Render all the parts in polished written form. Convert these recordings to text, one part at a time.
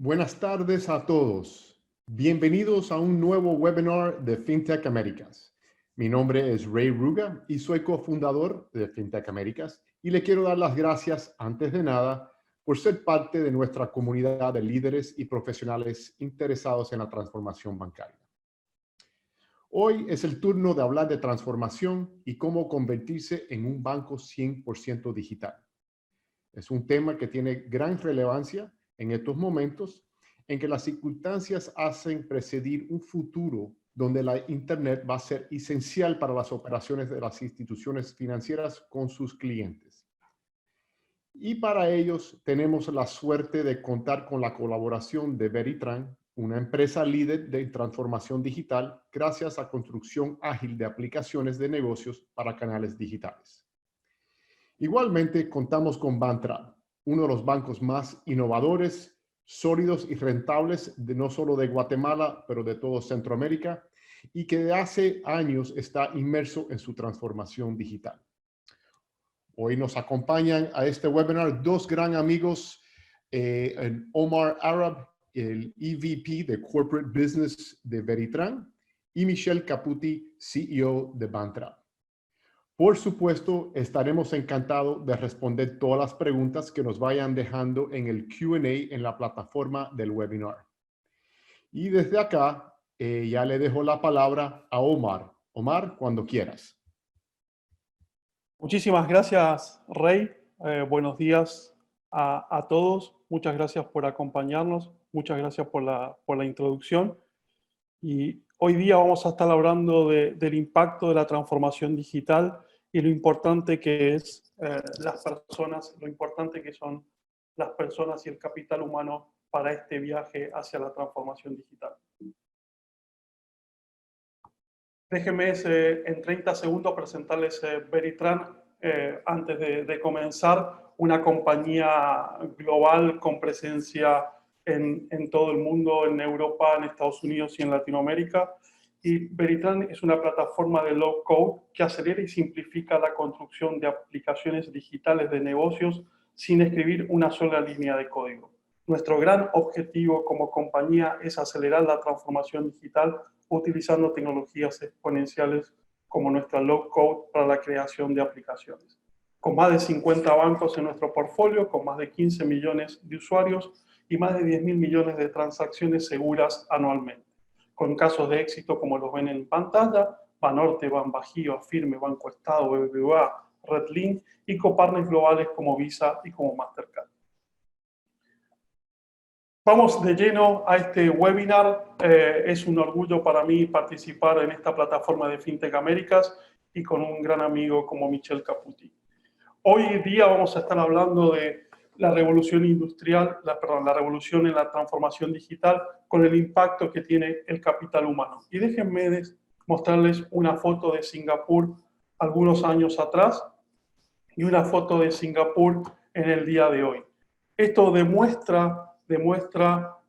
Buenas tardes a todos. Bienvenidos a un nuevo webinar de FinTech Américas. Mi nombre es Ray Ruga y soy cofundador de FinTech Américas y le quiero dar las gracias, antes de nada, por ser parte de nuestra comunidad de líderes y profesionales interesados en la transformación bancaria. Hoy es el turno de hablar de transformación y cómo convertirse en un banco 100% digital. Es un tema que tiene gran relevancia en estos momentos en que las circunstancias hacen precedir un futuro donde la Internet va a ser esencial para las operaciones de las instituciones financieras con sus clientes. Y para ellos tenemos la suerte de contar con la colaboración de Veritran, una empresa líder de transformación digital gracias a construcción ágil de aplicaciones de negocios para canales digitales. Igualmente, contamos con Bantra, uno de los bancos más innovadores, sólidos y rentables no solo de Guatemala, pero de todo Centroamérica, y que de hace años está inmerso en su transformación digital. Hoy nos acompañan a este webinar dos gran amigos, Omar Arab, el EVP de Corporate Business de Veritran, y Michelle Caputi, CEO de Bantra. Por supuesto, estaremos encantados de responder todas las preguntas que nos vayan dejando en el Q&A en la plataforma del webinar. Y desde acá, ya le dejo la palabra a Omar. Omar, cuando quieras. Muchísimas gracias, Rey. Buenos días a todos. Muchas gracias por acompañarnos. Muchas gracias por la introducción. Y hoy día vamos a estar hablando del impacto de la transformación digital y lo importante que es las personas, lo importante que son las personas y el capital humano para este viaje hacia la transformación digital. Déjenme en 30 segundos presentarles Veritran antes de comenzar, una compañía global con presencia en todo el mundo, en Europa, en Estados Unidos y en Latinoamérica. Y Veritran es una plataforma de low code que acelera y simplifica la construcción de aplicaciones digitales de negocios sin escribir una sola línea de código. Nuestro gran objetivo como compañía es acelerar la transformación digital utilizando tecnologías exponenciales como nuestra low code para la creación de aplicaciones. Con más de 50 bancos en nuestro portfolio, con más de 15 millones de usuarios y más de 10.000 millones de transacciones seguras anualmente. Con casos de éxito como los ven en pantalla, Banorte, Banbajío, Afirme, Banco Estado, BBVA, Redlink y copartners globales como Visa y como Mastercard. Vamos de lleno a este webinar. Es un orgullo para mí participar en esta plataforma de FinTech Américas y con un gran amigo como Michelle Caputi. Hoy día vamos a estar hablando de la revolución industrial, la revolución en la transformación digital con el impacto que tiene el capital humano. Y déjenme mostrarles una foto de Singapur algunos años atrás y una foto de Singapur en el día de hoy. Esto demuestra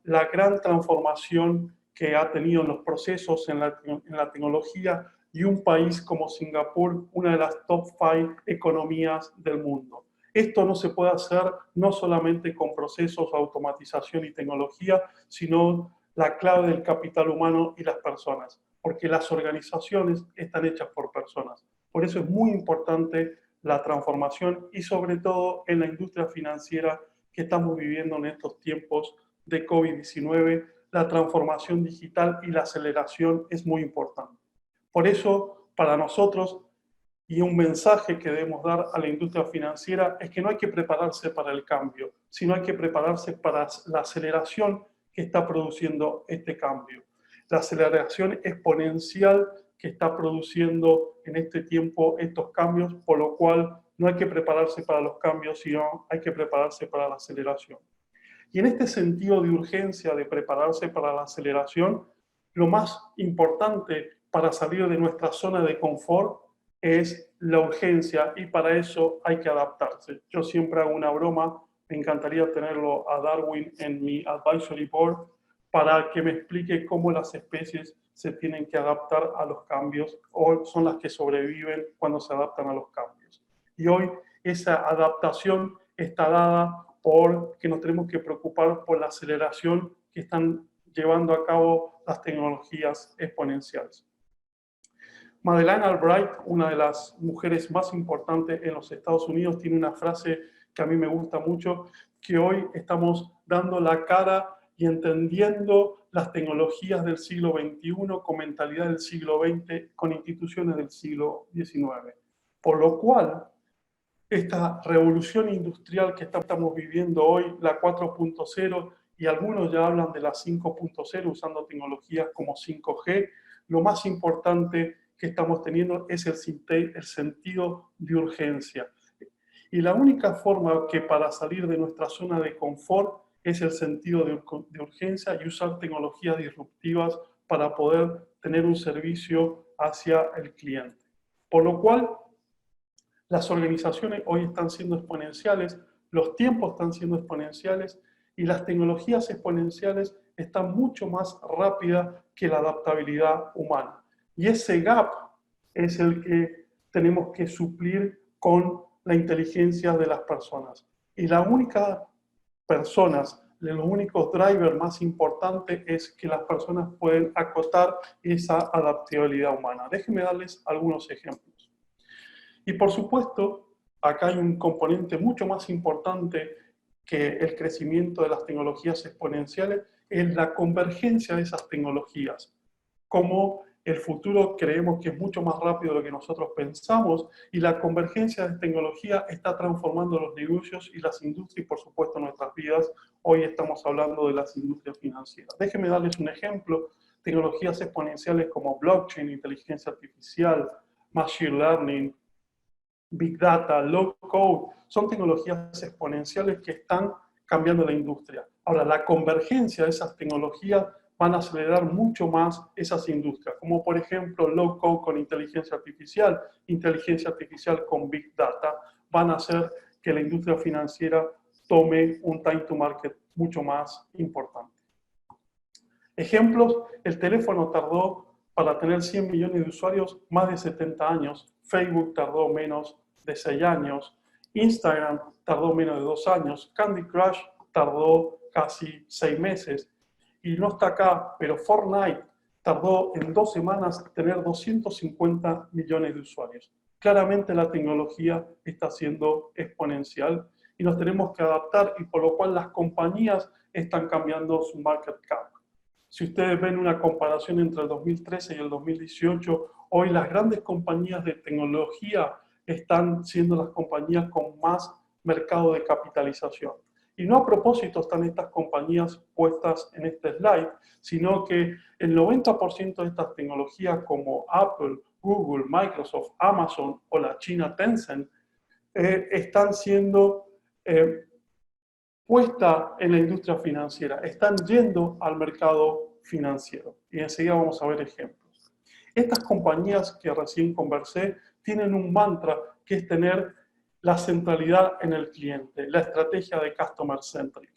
la gran transformación que ha tenido en los procesos, en la tecnología, y un país como Singapur, una de las top 5 economías del mundo. Esto no se puede hacer no solamente con procesos, automatización y tecnología, sino la clave del capital humano y las personas, porque las organizaciones están hechas por personas. Por eso es muy importante la transformación y sobre todo en la industria financiera que estamos viviendo en estos tiempos de COVID-19, la transformación digital y la aceleración es muy importante. Por eso, para nosotros, y un mensaje que debemos dar a la industria financiera es que no hay que prepararse para el cambio, sino hay que prepararse para la aceleración que está produciendo este cambio. La aceleración exponencial que está produciendo en este tiempo estos cambios, por lo cual no hay que prepararse para los cambios, sino hay que prepararse para la aceleración. Y en este sentido de urgencia de prepararse para la aceleración, lo más importante para salir de nuestra zona de confort es la urgencia y para eso hay que adaptarse. Yo siempre hago una broma, me encantaría tenerlo a Darwin en mi advisory board para que me explique cómo las especies se tienen que adaptar a los cambios o son las que sobreviven cuando se adaptan a los cambios. Y hoy esa adaptación está dada porque nos tenemos que preocupar por la aceleración que están llevando a cabo las tecnologías exponenciales. Madeleine Albright, una de las mujeres más importantes en los Estados Unidos, tiene una frase que a mí me gusta mucho, que hoy estamos dando la cara y entendiendo las tecnologías del siglo XXI con mentalidad del siglo XX, con instituciones del siglo XIX. Por lo cual, esta revolución industrial que estamos viviendo hoy, la 4.0, y algunos ya hablan de la 5.0 usando tecnologías como 5G, lo más importante que estamos teniendo es el sentido de urgencia. Y la única forma que para salir de nuestra zona de confort es el sentido de urgencia y usar tecnologías disruptivas para poder tener un servicio hacia el cliente. Por lo cual, las organizaciones hoy están siendo exponenciales, los tiempos están siendo exponenciales y las tecnologías exponenciales están mucho más rápidas que la adaptabilidad humana. Y ese gap es el que tenemos que suplir con la inteligencia de las personas. Y la única personas, los únicos drivers más importantes es que las personas pueden acotar esa adaptabilidad humana. Déjenme darles algunos ejemplos. Y por supuesto, acá hay un componente mucho más importante que el crecimiento de las tecnologías exponenciales, es la convergencia de esas tecnologías. Como el futuro creemos que es mucho más rápido de lo que nosotros pensamos y la convergencia de tecnología está transformando los negocios y las industrias y por supuesto nuestras vidas. Hoy estamos hablando de las industrias financieras. Déjenme darles un ejemplo. Tecnologías exponenciales como blockchain, inteligencia artificial, machine learning, big data, low code, son tecnologías exponenciales que están cambiando la industria. Ahora, la convergencia de esas tecnologías van a acelerar mucho más esas industrias, como por ejemplo low code con inteligencia artificial con big data, van a hacer que la industria financiera tome un time to market mucho más importante. Ejemplos, el teléfono tardó para tener 100 millones de usuarios más de 70 años, Facebook tardó menos de 6 años, Instagram tardó menos de 2 años, Candy Crush tardó casi 6 meses, y no está acá, pero Fortnite tardó en 2 semanas tener 250 millones de usuarios. Claramente la tecnología está siendo exponencial y nos tenemos que adaptar y por lo cual las compañías están cambiando su market cap. Si ustedes ven una comparación entre el 2013 y el 2018, hoy las grandes compañías de tecnología están siendo las compañías con más mercado de capitalización. Y no a propósito están estas compañías puestas en este slide, sino que el 90% de estas tecnologías como Apple, Google, Microsoft, Amazon o la China Tencent están siendo puestas en la industria financiera, están yendo al mercado financiero. Y enseguida vamos a ver ejemplos. Estas compañías que recién conversé tienen un mantra que es tener la centralidad en el cliente, la estrategia de Customer Centric.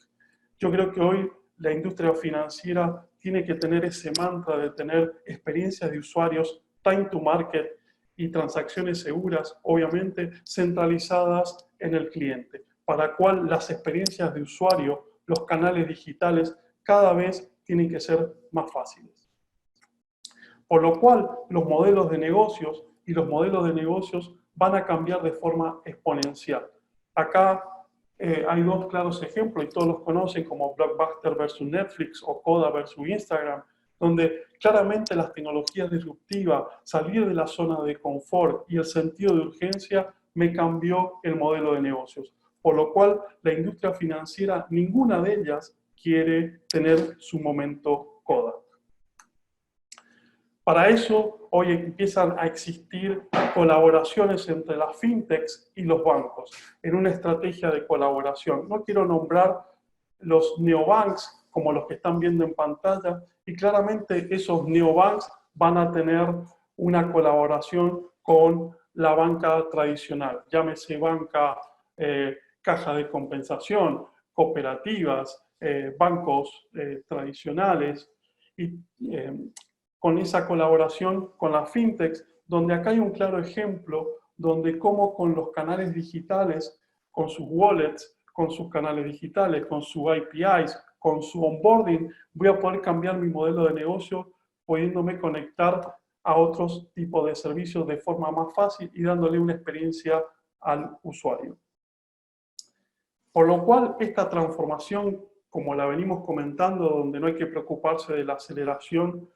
Yo creo que hoy la industria financiera tiene que tener ese mantra de tener experiencias de usuarios, time to market y transacciones seguras, obviamente, centralizadas en el cliente, para cual las experiencias de usuario, los canales digitales, cada vez tienen que ser más fáciles. Por lo cual, los modelos de negocios y los modelos de negocios van a cambiar de forma exponencial. Acá hay 2 claros ejemplos y todos los conocen como Blockbuster versus Netflix o Koda versus Instagram, donde claramente las tecnologías disruptivas, salir de la zona de confort y el sentido de urgencia me cambió el modelo de negocios. Por lo cual la industria financiera, ninguna de ellas quiere tener su momento Koda. Para eso, hoy empiezan a existir colaboraciones entre las fintechs y los bancos, en una estrategia de colaboración. No quiero nombrar los neobanks como los que están viendo en pantalla, y claramente esos neobanks van a tener una colaboración con la banca tradicional, llámese banca, caja de compensación, cooperativas, bancos tradicionales, y con esa colaboración con las fintechs, donde acá hay un claro ejemplo, donde cómo con los canales digitales, con sus wallets, con sus canales digitales, con sus APIs, con su onboarding, voy a poder cambiar mi modelo de negocio, pudiéndome conectar a otros tipos de servicios de forma más fácil y dándole una experiencia al usuario. Por lo cual, esta transformación, como la venimos comentando, donde no hay que preocuparse de la aceleración,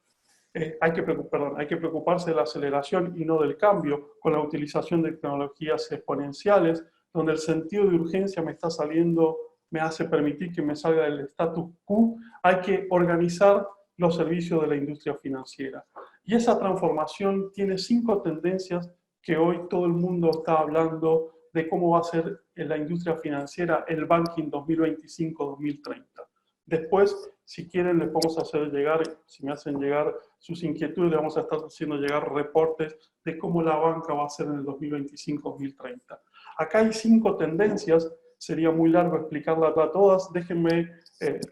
hay que preocuparse de la aceleración y no del cambio, con la utilización de tecnologías exponenciales, donde el sentido de urgencia me está saliendo, me hace permitir que me salga del status quo, hay que organizar los servicios de la industria financiera. Y esa transformación tiene 5 tendencias que hoy todo el mundo está hablando de cómo va a ser en la industria financiera el banking 2025-2030. Después, si quieren, les vamos a hacer llegar, si me hacen llegar sus inquietudes, les vamos a estar haciendo llegar reportes de cómo la banca va a ser en el 2025-2030. Acá hay 5 tendencias, sería muy largo explicarlas a todas, déjenme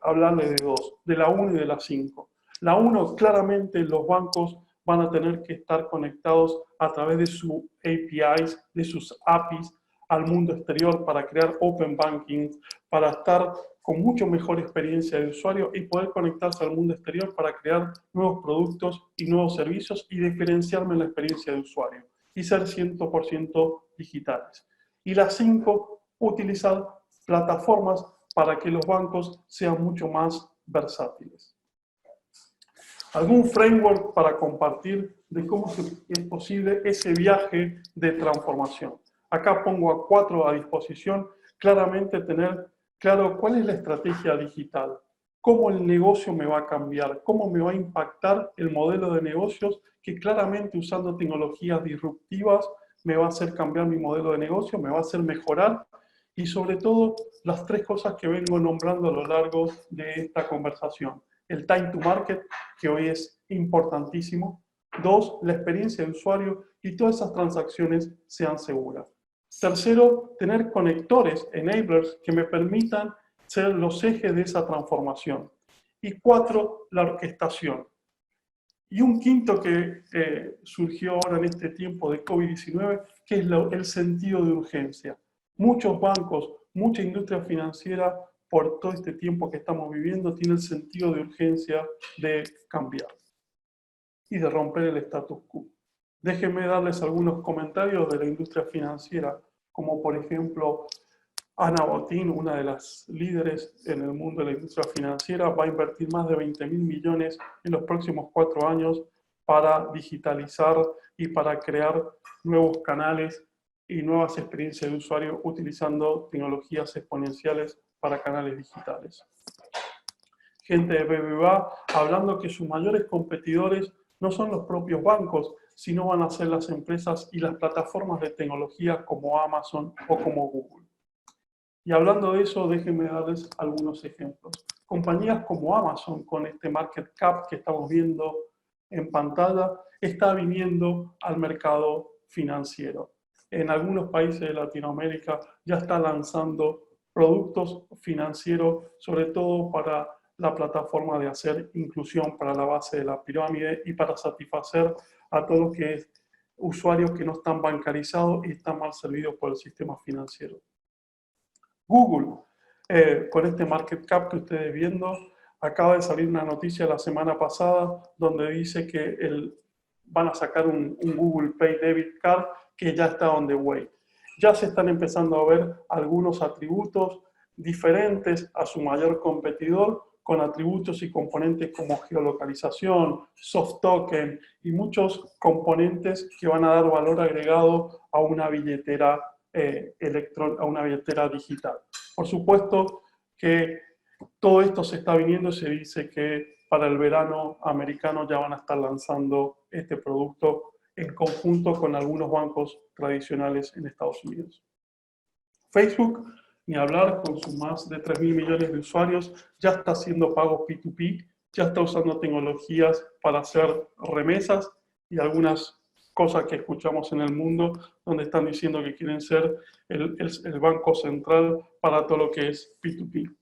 hablarles de 2, de la 1 y de la 5. La 1, claramente los bancos van a tener que estar conectados a través de sus APIs, de sus APIs, al mundo exterior para crear Open Banking, para estar con mucho mejor experiencia de usuario y poder conectarse al mundo exterior para crear nuevos productos y nuevos servicios y diferenciarme en la experiencia de usuario y ser 100% digitales. Y la 5, utilizar plataformas para que los bancos sean mucho más versátiles. Algún framework para compartir de cómo es posible ese viaje de transformación. Acá pongo a 4 a disposición, claramente tener claro cuál es la estrategia digital, cómo el negocio me va a cambiar, cómo me va a impactar el modelo de negocios que claramente usando tecnologías disruptivas me va a hacer cambiar mi modelo de negocio, me va a hacer mejorar y sobre todo las 3 cosas que vengo nombrando a lo largo de esta conversación. El time to market, que hoy es importantísimo. 2, la experiencia de usuario y todas esas transacciones sean seguras. Tercero, tener conectores, enablers, que me permitan ser los ejes de esa transformación. Y 4, la orquestación. Y un quinto que surgió ahora en este tiempo de COVID-19, que es el sentido de urgencia. Muchos bancos, mucha industria financiera, por todo este tiempo que estamos viviendo, tiene el sentido de urgencia de cambiar y de romper el status quo. Déjenme darles algunos comentarios de la industria financiera, como por ejemplo, Ana Botín, una de las líderes en el mundo de la industria financiera, va a invertir más de 20.000 millones en los próximos 4 años para digitalizar y para crear nuevos canales y nuevas experiencias de usuario utilizando tecnologías exponenciales para canales digitales. Gente de BBVA hablando que sus mayores competidores no son los propios bancos, sino van a ser las empresas y las plataformas de tecnología como Amazon o como Google. Y hablando de eso, déjenme darles algunos ejemplos. Compañías como Amazon, con este market cap que estamos viendo en pantalla, está viniendo al mercado financiero. En algunos países de Latinoamérica ya está lanzando productos financieros, sobre todo para la plataforma de hacer inclusión para la base de la pirámide y para satisfacer a todos los que es usuarios que no están bancarizados y están mal servidos por el sistema financiero. Google, con este market cap que ustedes viendo, acaba de salir una noticia la semana pasada donde dice que van a sacar un Google Pay Debit Card que ya está on the way. Ya se están empezando a ver algunos atributos diferentes a su mayor competidor, con atributos y componentes como geolocalización, soft token y muchos componentes que van a dar valor agregado a una billetera a una billetera digital. Por supuesto que todo esto se está viniendo, se dice que para el verano americano ya van a estar lanzando este producto en conjunto con algunos bancos tradicionales en Estados Unidos. Facebook, ni hablar, con sus más de 3.000 millones de usuarios, ya está haciendo pagos P2P, ya está usando tecnologías para hacer remesas y algunas cosas que escuchamos en el mundo, donde están diciendo que quieren ser el banco central para todo lo que es P2P.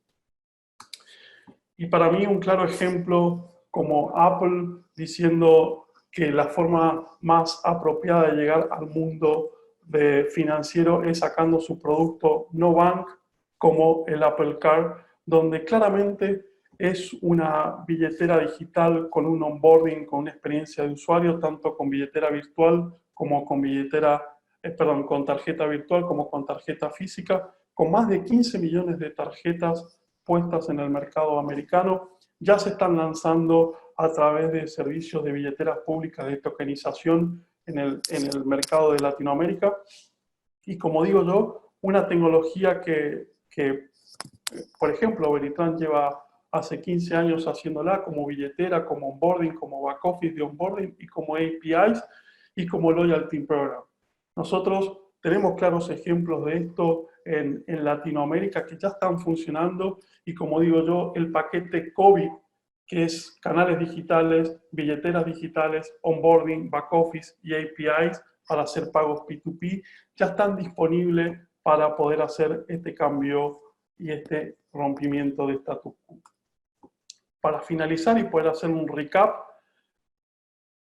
Y para mí un claro ejemplo como Apple diciendo que la forma más apropiada de llegar al mundo financiero es sacando su producto no bank como el Apple Card, donde claramente es una billetera digital con un onboarding, con una experiencia de usuario, tanto con billetera virtual como con con tarjeta virtual como con tarjeta física, con más de 15 millones de tarjetas puestas en el mercado americano. Ya se están lanzando a través de servicios de billeteras públicas de tokenización en el mercado de Latinoamérica. Y como digo yo, una tecnología que por ejemplo, Veritran lleva hace 15 años haciéndola como billetera, como onboarding, como back office de onboarding y como APIs y como loyalty program. Nosotros tenemos claros ejemplos de esto en Latinoamérica que ya están funcionando y como digo yo, el paquete COVID, que es canales digitales, billeteras digitales, onboarding, back office y APIs para hacer pagos P2P, ya están disponibles para poder hacer este cambio y este rompimiento de status quo. Para finalizar y poder hacer un recap,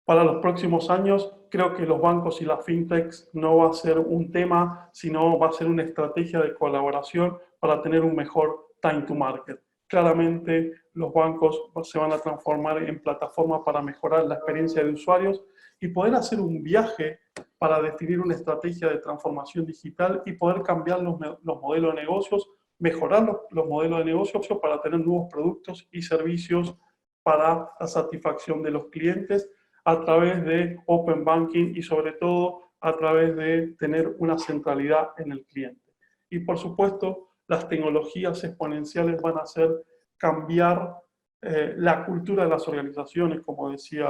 para los próximos años creo que los bancos y las fintechs no va a ser un tema, sino va a ser una estrategia de colaboración para tener un mejor time to market. Claramente los bancos se van a transformar en plataformas para mejorar la experiencia de usuarios y poder hacer un viaje para definir una estrategia de transformación digital y poder cambiar los modelos de negocios, mejorar los modelos de negocios para tener nuevos productos y servicios para la satisfacción de los clientes a través de Open Banking y sobre todo a través de tener una centralidad en el cliente. Y por supuesto, las tecnologías exponenciales van a hacer cambiar la cultura de las organizaciones, como decía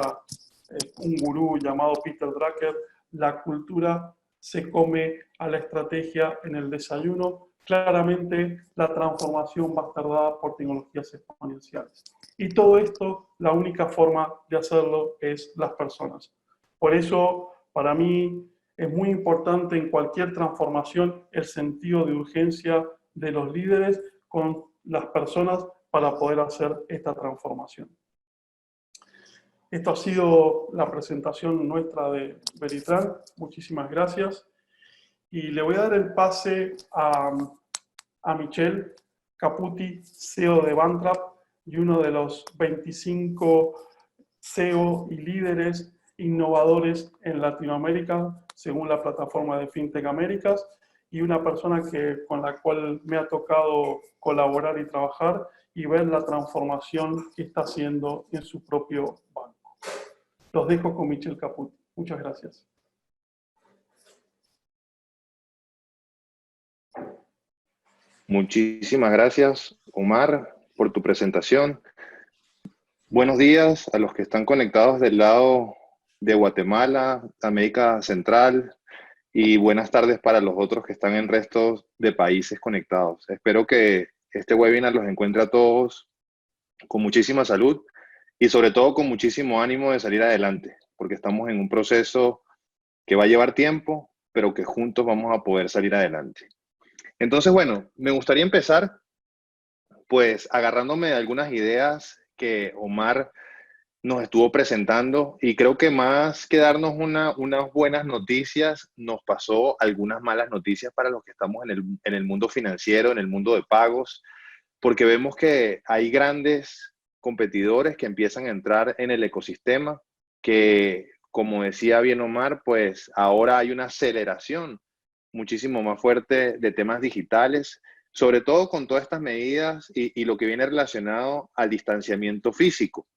un gurú llamado Peter Drucker, la cultura se come a la estrategia en el desayuno. Claramente la transformación va a estar dada por tecnologías exponenciales. Y todo esto, la única forma de hacerlo es las personas. Por eso, para mí, es muy importante en cualquier transformación el sentido de urgencia de los líderes con las personas para poder hacer esta transformación. Esto ha sido la presentación nuestra de Veritran. Muchísimas gracias. Y le voy a dar el pase a Michel Caputi, CEO de Bantrap y uno de los 25 CEO y líderes innovadores en Latinoamérica, según la plataforma de FinTech Américas, y una persona con la cual me ha tocado colaborar y trabajar y ver la transformación que está haciendo en su propio banco. Los dejo con Michel Caputi. Muchas gracias. Muchísimas gracias, Omar, por tu presentación. Buenos días a los que están conectados del lado de Guatemala, América Central, y buenas tardes para los otros que están en restos de países conectados. Espero que este webinar los encuentre a todos con muchísima salud y sobre todo con muchísimo ánimo de salir adelante, porque estamos en un proceso que va a llevar tiempo, pero que juntos vamos a poder salir adelante. Entonces, bueno, me gustaría empezar pues agarrándome de algunas ideas que Omar nos estuvo presentando, y creo que más que darnos unas buenas noticias, nos pasó algunas malas noticias para los que estamos en el mundo financiero, en el mundo de pagos, porque vemos que hay grandes competidores que empiezan a entrar en el ecosistema, que, como decía bien Omar, pues ahora hay una aceleración muchísimo más fuerte de temas digitales, sobre todo con todas estas medidas y lo que viene relacionado al distanciamiento físico.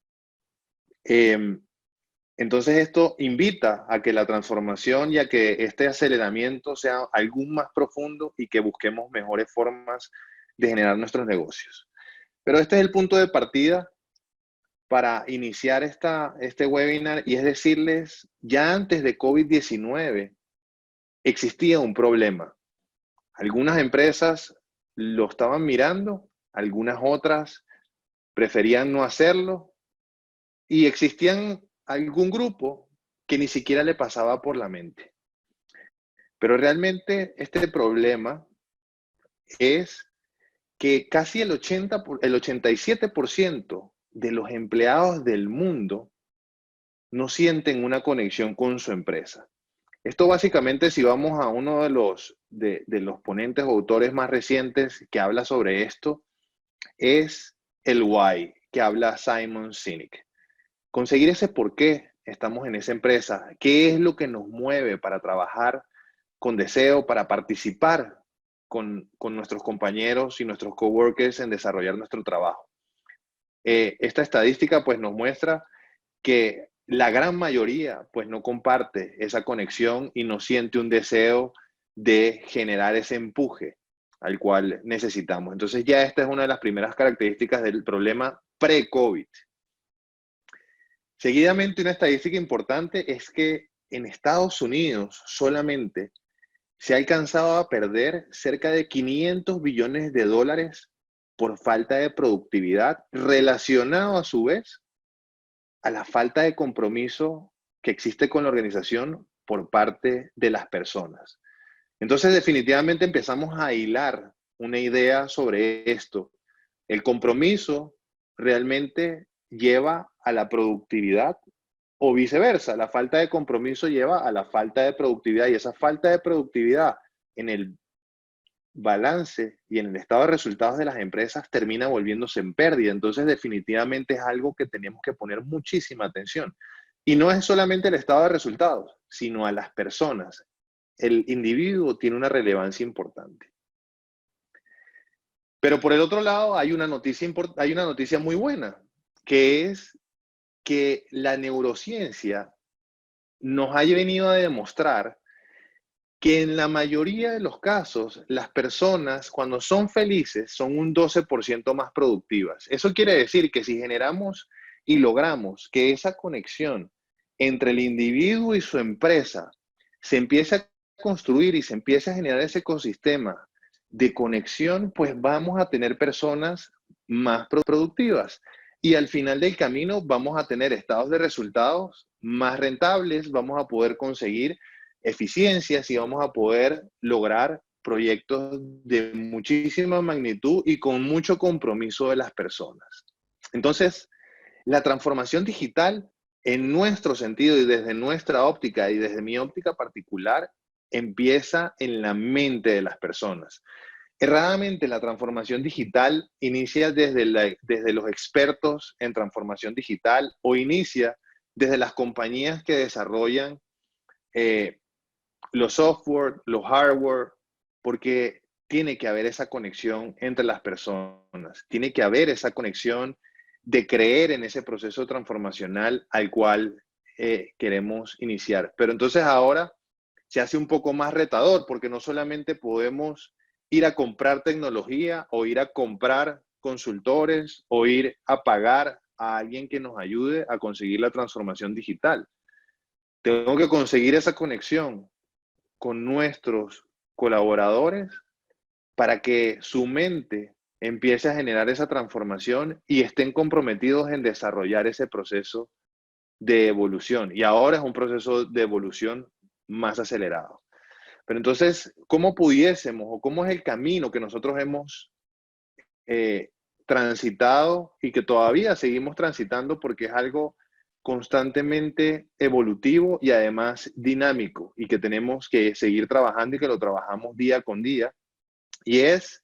Entonces esto invita a que la transformación y a que este aceleramiento sea algo más profundo y que busquemos mejores formas de generar nuestros negocios. Pero este es el punto de partida para iniciar este webinar, y es decirles, ya antes de COVID-19 existía un problema. Algunas empresas lo estaban mirando, algunas otras preferían no hacerlo, y existían algún grupo que ni siquiera le pasaba por la mente. Pero realmente este problema es que casi el 87% de los empleados del mundo no sienten una conexión con su empresa. Esto básicamente, si vamos a uno de los ponentes o autores más recientes que habla sobre esto es el why, que habla Simon Sinek. Conseguir ese por qué estamos en esa empresa, qué es lo que nos mueve para trabajar con deseo, para participar con nuestros compañeros y nuestros coworkers en desarrollar nuestro trabajo. Esta estadística pues nos muestra que la gran mayoría pues no comparte esa conexión y no siente un deseo de generar ese empuje al cual necesitamos. Entonces ya esta es una de las primeras características del problema pre-COVID. Seguidamente, una estadística importante es que en Estados Unidos solamente se ha alcanzado a perder cerca de 500 billones de dólares por falta de productividad, relacionado a su vez a la falta de compromiso que existe con la organización por parte de las personas. Entonces, definitivamente empezamos a hilar una idea sobre esto. El compromiso realmente lleva a la productividad o viceversa. La falta de compromiso lleva a la falta de productividad y esa falta de productividad en el balance y en el estado de resultados de las empresas termina volviéndose en pérdida. Entonces, definitivamente es algo que tenemos que poner muchísima atención. Y no es solamente el estado de resultados, sino a las personas. El individuo tiene una relevancia importante. Pero por el otro lado, hay una noticia muy buena, que es que la neurociencia nos ha venido a demostrar que en la mayoría de los casos, las personas cuando son felices son un 12% más productivas. Eso quiere decir que si generamos y logramos que esa conexión entre el individuo y su empresa se empiece a construir y se empiece a generar ese ecosistema de conexión, pues vamos a tener personas más productivas. Y al final del camino vamos a tener estados de resultados más rentables, vamos a poder conseguir eficiencias y vamos a poder lograr proyectos de muchísima magnitud y con mucho compromiso de las personas. Entonces, la transformación digital en nuestro sentido y desde nuestra óptica y desde mi óptica particular empieza en la mente de las personas. Erradamente, la transformación digital inicia desde los expertos en transformación digital o inicia desde las compañías que desarrollan los software, los hardware, porque tiene que haber esa conexión entre las personas, tiene que haber esa conexión de creer en ese proceso transformacional al cual queremos iniciar. Pero entonces ahora se hace un poco más retador porque no solamente podemos ir a comprar tecnología o ir a comprar consultores o ir a pagar a alguien que nos ayude a conseguir la transformación digital. Tengo que conseguir esa conexión con nuestros colaboradores para que su mente empiece a generar esa transformación y estén comprometidos en desarrollar ese proceso de evolución. Y ahora es un proceso de evolución más acelerado. Pero entonces, ¿cómo pudiésemos o cómo es el camino que nosotros hemos transitado y que todavía seguimos transitando porque es algo constantemente evolutivo y además dinámico y que tenemos que seguir trabajando y que lo trabajamos día con día? Y es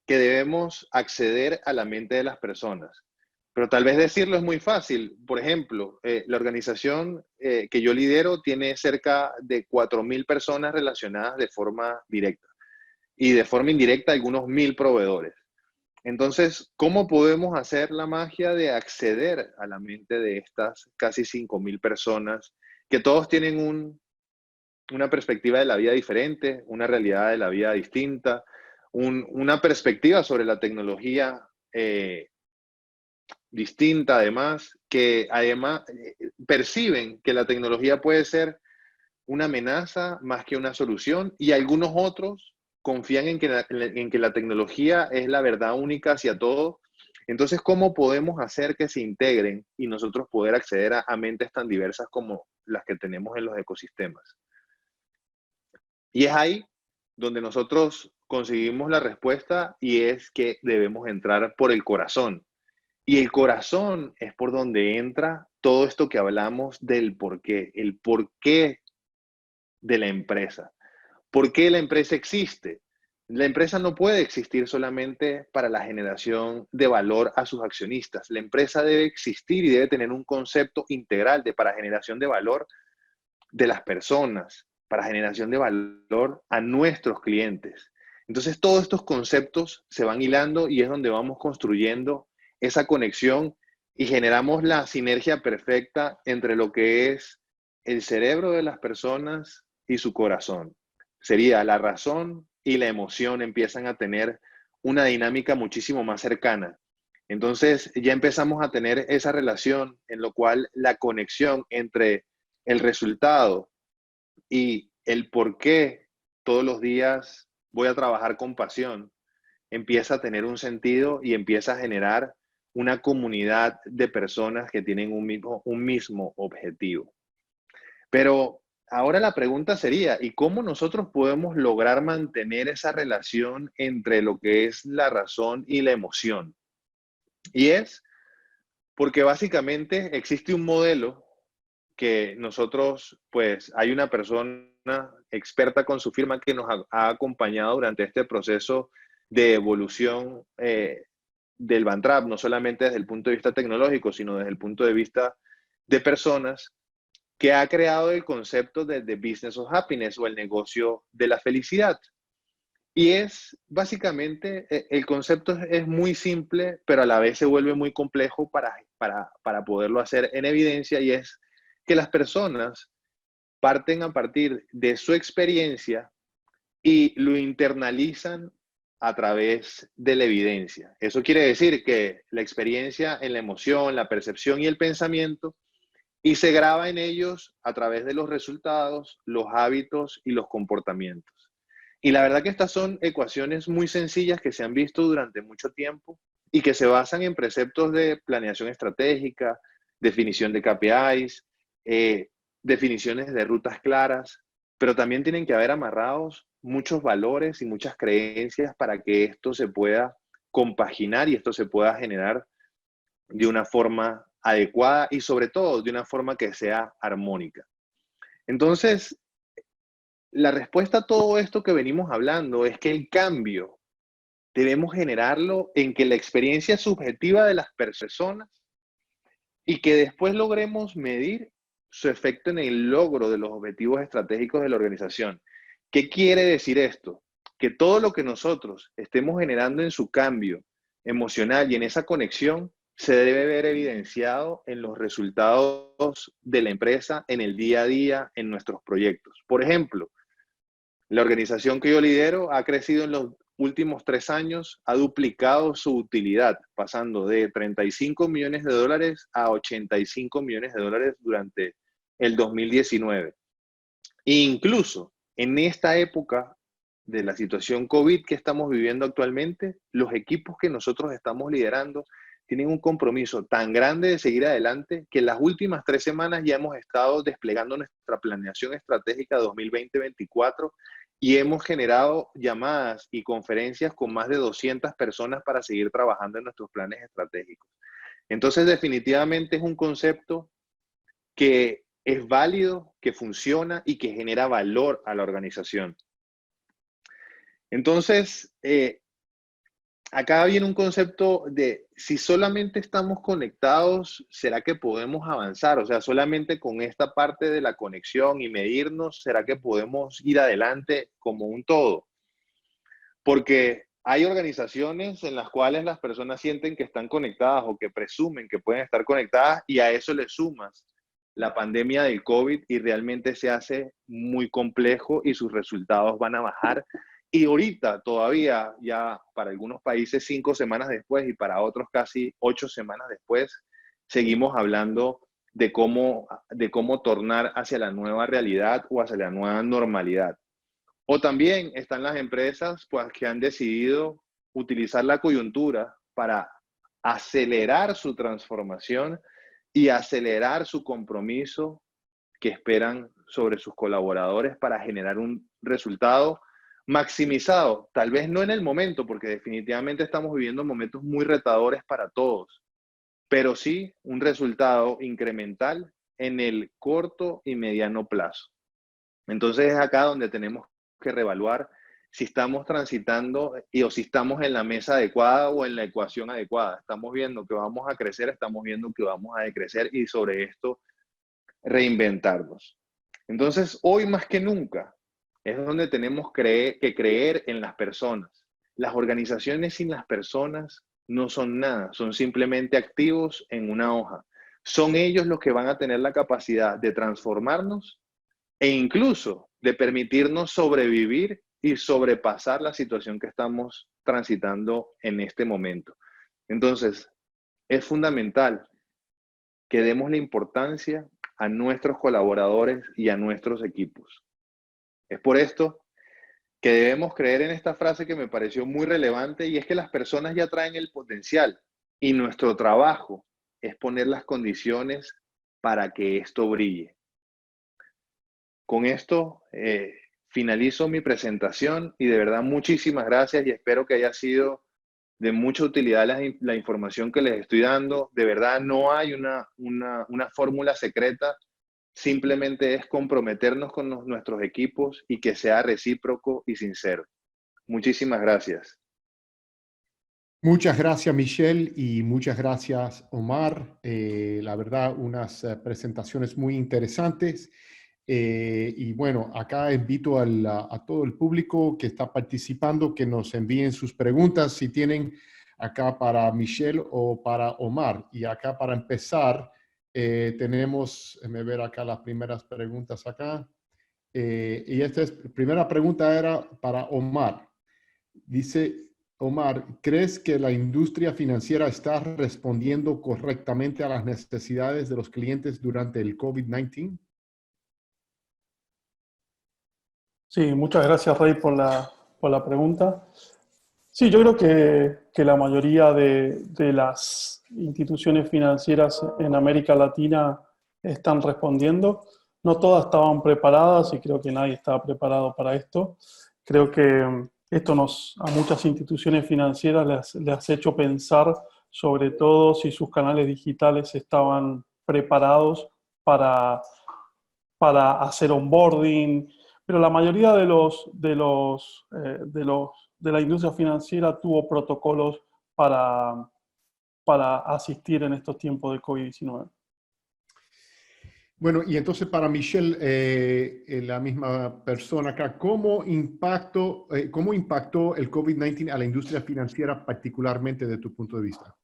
que debemos acceder a la mente de las personas. Pero tal vez decirlo es muy fácil. Por ejemplo, la organización que yo lidero tiene cerca de 4.000 personas relacionadas de forma directa y de forma indirecta algunos 1.000 proveedores. Entonces, ¿cómo podemos hacer la magia de acceder a la mente de estas casi 5.000 personas que todos tienen una perspectiva de la vida diferente, una realidad de la vida distinta, una perspectiva sobre la tecnología distinta además, que además perciben que la tecnología puede ser una amenaza más que una solución y algunos otros confían en que la tecnología es la verdad única hacia todo? Entonces, ¿cómo podemos hacer que se integren y nosotros poder acceder a mentes tan diversas como las que tenemos en los ecosistemas? Y es ahí donde nosotros conseguimos la respuesta y es que debemos entrar por el corazón. Y el corazón es por donde entra todo esto que hablamos del porqué, el porqué de la empresa. ¿Por qué la empresa existe? La empresa no puede existir solamente para la generación de valor a sus accionistas. La empresa debe existir y debe tener un concepto integral para generación de valor de las personas, para generación de valor a nuestros clientes. Entonces, todos estos conceptos se van hilando y es donde vamos construyendo esa conexión y generamos la sinergia perfecta entre lo que es el cerebro de las personas y su corazón. Sería la razón y la emoción empiezan a tener una dinámica muchísimo más cercana. Entonces, ya empezamos a tener esa relación en lo cual la conexión entre el resultado y el por qué todos los días voy a trabajar con pasión empieza a tener un sentido y empieza a generar una comunidad de personas que tienen un mismo objetivo. Pero ahora la pregunta sería, ¿y cómo nosotros podemos lograr mantener esa relación entre lo que es la razón y la emoción? Y es porque básicamente existe un modelo que nosotros, pues hay una persona experta con su firma que nos ha acompañado durante este proceso de evolución del Van Trapp, no solamente desde el punto de vista tecnológico, sino desde el punto de vista de personas, que ha creado el concepto de The Business of Happiness o el negocio de la felicidad. Y es básicamente, el concepto es muy simple, pero a la vez se vuelve muy complejo para poderlo hacer en evidencia, y es que las personas parten a partir de su experiencia y lo internalizan a través de la evidencia. Eso quiere decir que la experiencia en la emoción, la percepción y el pensamiento, y se graba en ellos a través de los resultados, los hábitos y los comportamientos. Y la verdad que estas son ecuaciones muy sencillas que se han visto durante mucho tiempo y que se basan en preceptos de planeación estratégica, definición de KPIs, definiciones de rutas claras, pero también tienen que haber amarrados muchos valores y muchas creencias para que esto se pueda compaginar y esto se pueda generar de una forma adecuada y sobre todo de una forma que sea armónica. Entonces, la respuesta a todo esto que venimos hablando es que el cambio debemos generarlo en que la experiencia subjetiva de las personas y que después logremos medir su efecto en el logro de los objetivos estratégicos de la organización. ¿Qué quiere decir esto? Que todo lo que nosotros estemos generando en su cambio emocional y en esa conexión se debe ver evidenciado en los resultados de la empresa, en el día a día, en nuestros proyectos. Por ejemplo, la organización que yo lidero ha crecido en los últimos 3 años, ha duplicado su utilidad, pasando de 35 millones de dólares a 85 millones de dólares durante el 2019. E incluso en esta época de la situación COVID que estamos viviendo actualmente, los equipos que nosotros estamos liderando tienen un compromiso tan grande de seguir adelante que en las últimas 3 semanas ya hemos estado desplegando nuestra planeación estratégica 2020-2024 y hemos generado llamadas y conferencias con más de 200 personas para seguir trabajando en nuestros planes estratégicos. Entonces, definitivamente es un concepto que es válido, que funciona y que genera valor a la organización. Entonces, acá viene un concepto de si solamente estamos conectados, ¿será que podemos avanzar? O sea, solamente con esta parte de la conexión y medirnos, ¿será que podemos ir adelante como un todo? Porque hay organizaciones en las cuales las personas sienten que están conectadas o que presumen que pueden estar conectadas y a eso le sumas la pandemia del COVID y realmente se hace muy complejo y sus resultados van a bajar. Y ahorita todavía, ya para algunos países 5 semanas después y para otros casi 8 semanas después, seguimos hablando de cómo tornar hacia la nueva realidad o hacia la nueva normalidad. O también están las empresas pues, que han decidido utilizar la coyuntura para acelerar su transformación y acelerar su compromiso que esperan sobre sus colaboradores para generar un resultado maximizado, tal vez no en el momento, porque definitivamente estamos viviendo momentos muy retadores para todos, pero sí un resultado incremental en el corto y mediano plazo. Entonces es acá donde tenemos que reevaluar si estamos transitando o si estamos en la mesa adecuada o en la ecuación adecuada. Estamos viendo que vamos a crecer, estamos viendo que vamos a decrecer y sobre esto reinventarnos. Entonces, hoy más que nunca es donde tenemos que creer en las personas. Las organizaciones sin las personas no son nada, son simplemente activos en una hoja. Son ellos los que van a tener la capacidad de transformarnos e incluso de permitirnos sobrevivir y sobrepasar la situación que estamos transitando en este momento. Entonces, es fundamental que demos la importancia a nuestros colaboradores y a nuestros equipos. Es por esto que debemos creer en esta frase que me pareció muy relevante, y es que las personas ya traen el potencial y nuestro trabajo es poner las condiciones para que esto brille. Con esto finalizo mi presentación y de verdad muchísimas gracias y espero que haya sido de mucha utilidad la información que les estoy dando. De verdad no hay una fórmula secreta, simplemente es comprometernos con nuestros equipos y que sea recíproco y sincero. Muchísimas gracias. Muchas gracias, Michelle, y muchas gracias, Omar. La verdad, unas presentaciones muy interesantes. Y bueno, acá invito a todo el público que está participando que nos envíen sus preguntas si tienen acá para Michelle o para Omar. Y acá para empezar, tenemos, déjame ver acá las primeras preguntas acá. Y esta primera pregunta era para Omar. Dice, Omar, ¿crees que la industria financiera está respondiendo correctamente a las necesidades de los clientes durante el COVID-19? Sí, muchas gracias, Rey, por la pregunta. Sí, yo creo que la mayoría de las instituciones financieras en América Latina están respondiendo. No todas estaban preparadas y creo que nadie estaba preparado para esto. Creo que esto a muchas instituciones financieras les ha hecho pensar sobre todo si sus canales digitales estaban preparados para hacer onboarding, pero la mayoría de la industria financiera tuvo protocolos para asistir en estos tiempos de COVID-19. Bueno, y entonces para Michelle, la misma persona acá, ¿cómo impactó el COVID-19 a la industria financiera particularmente desde tu punto de vista?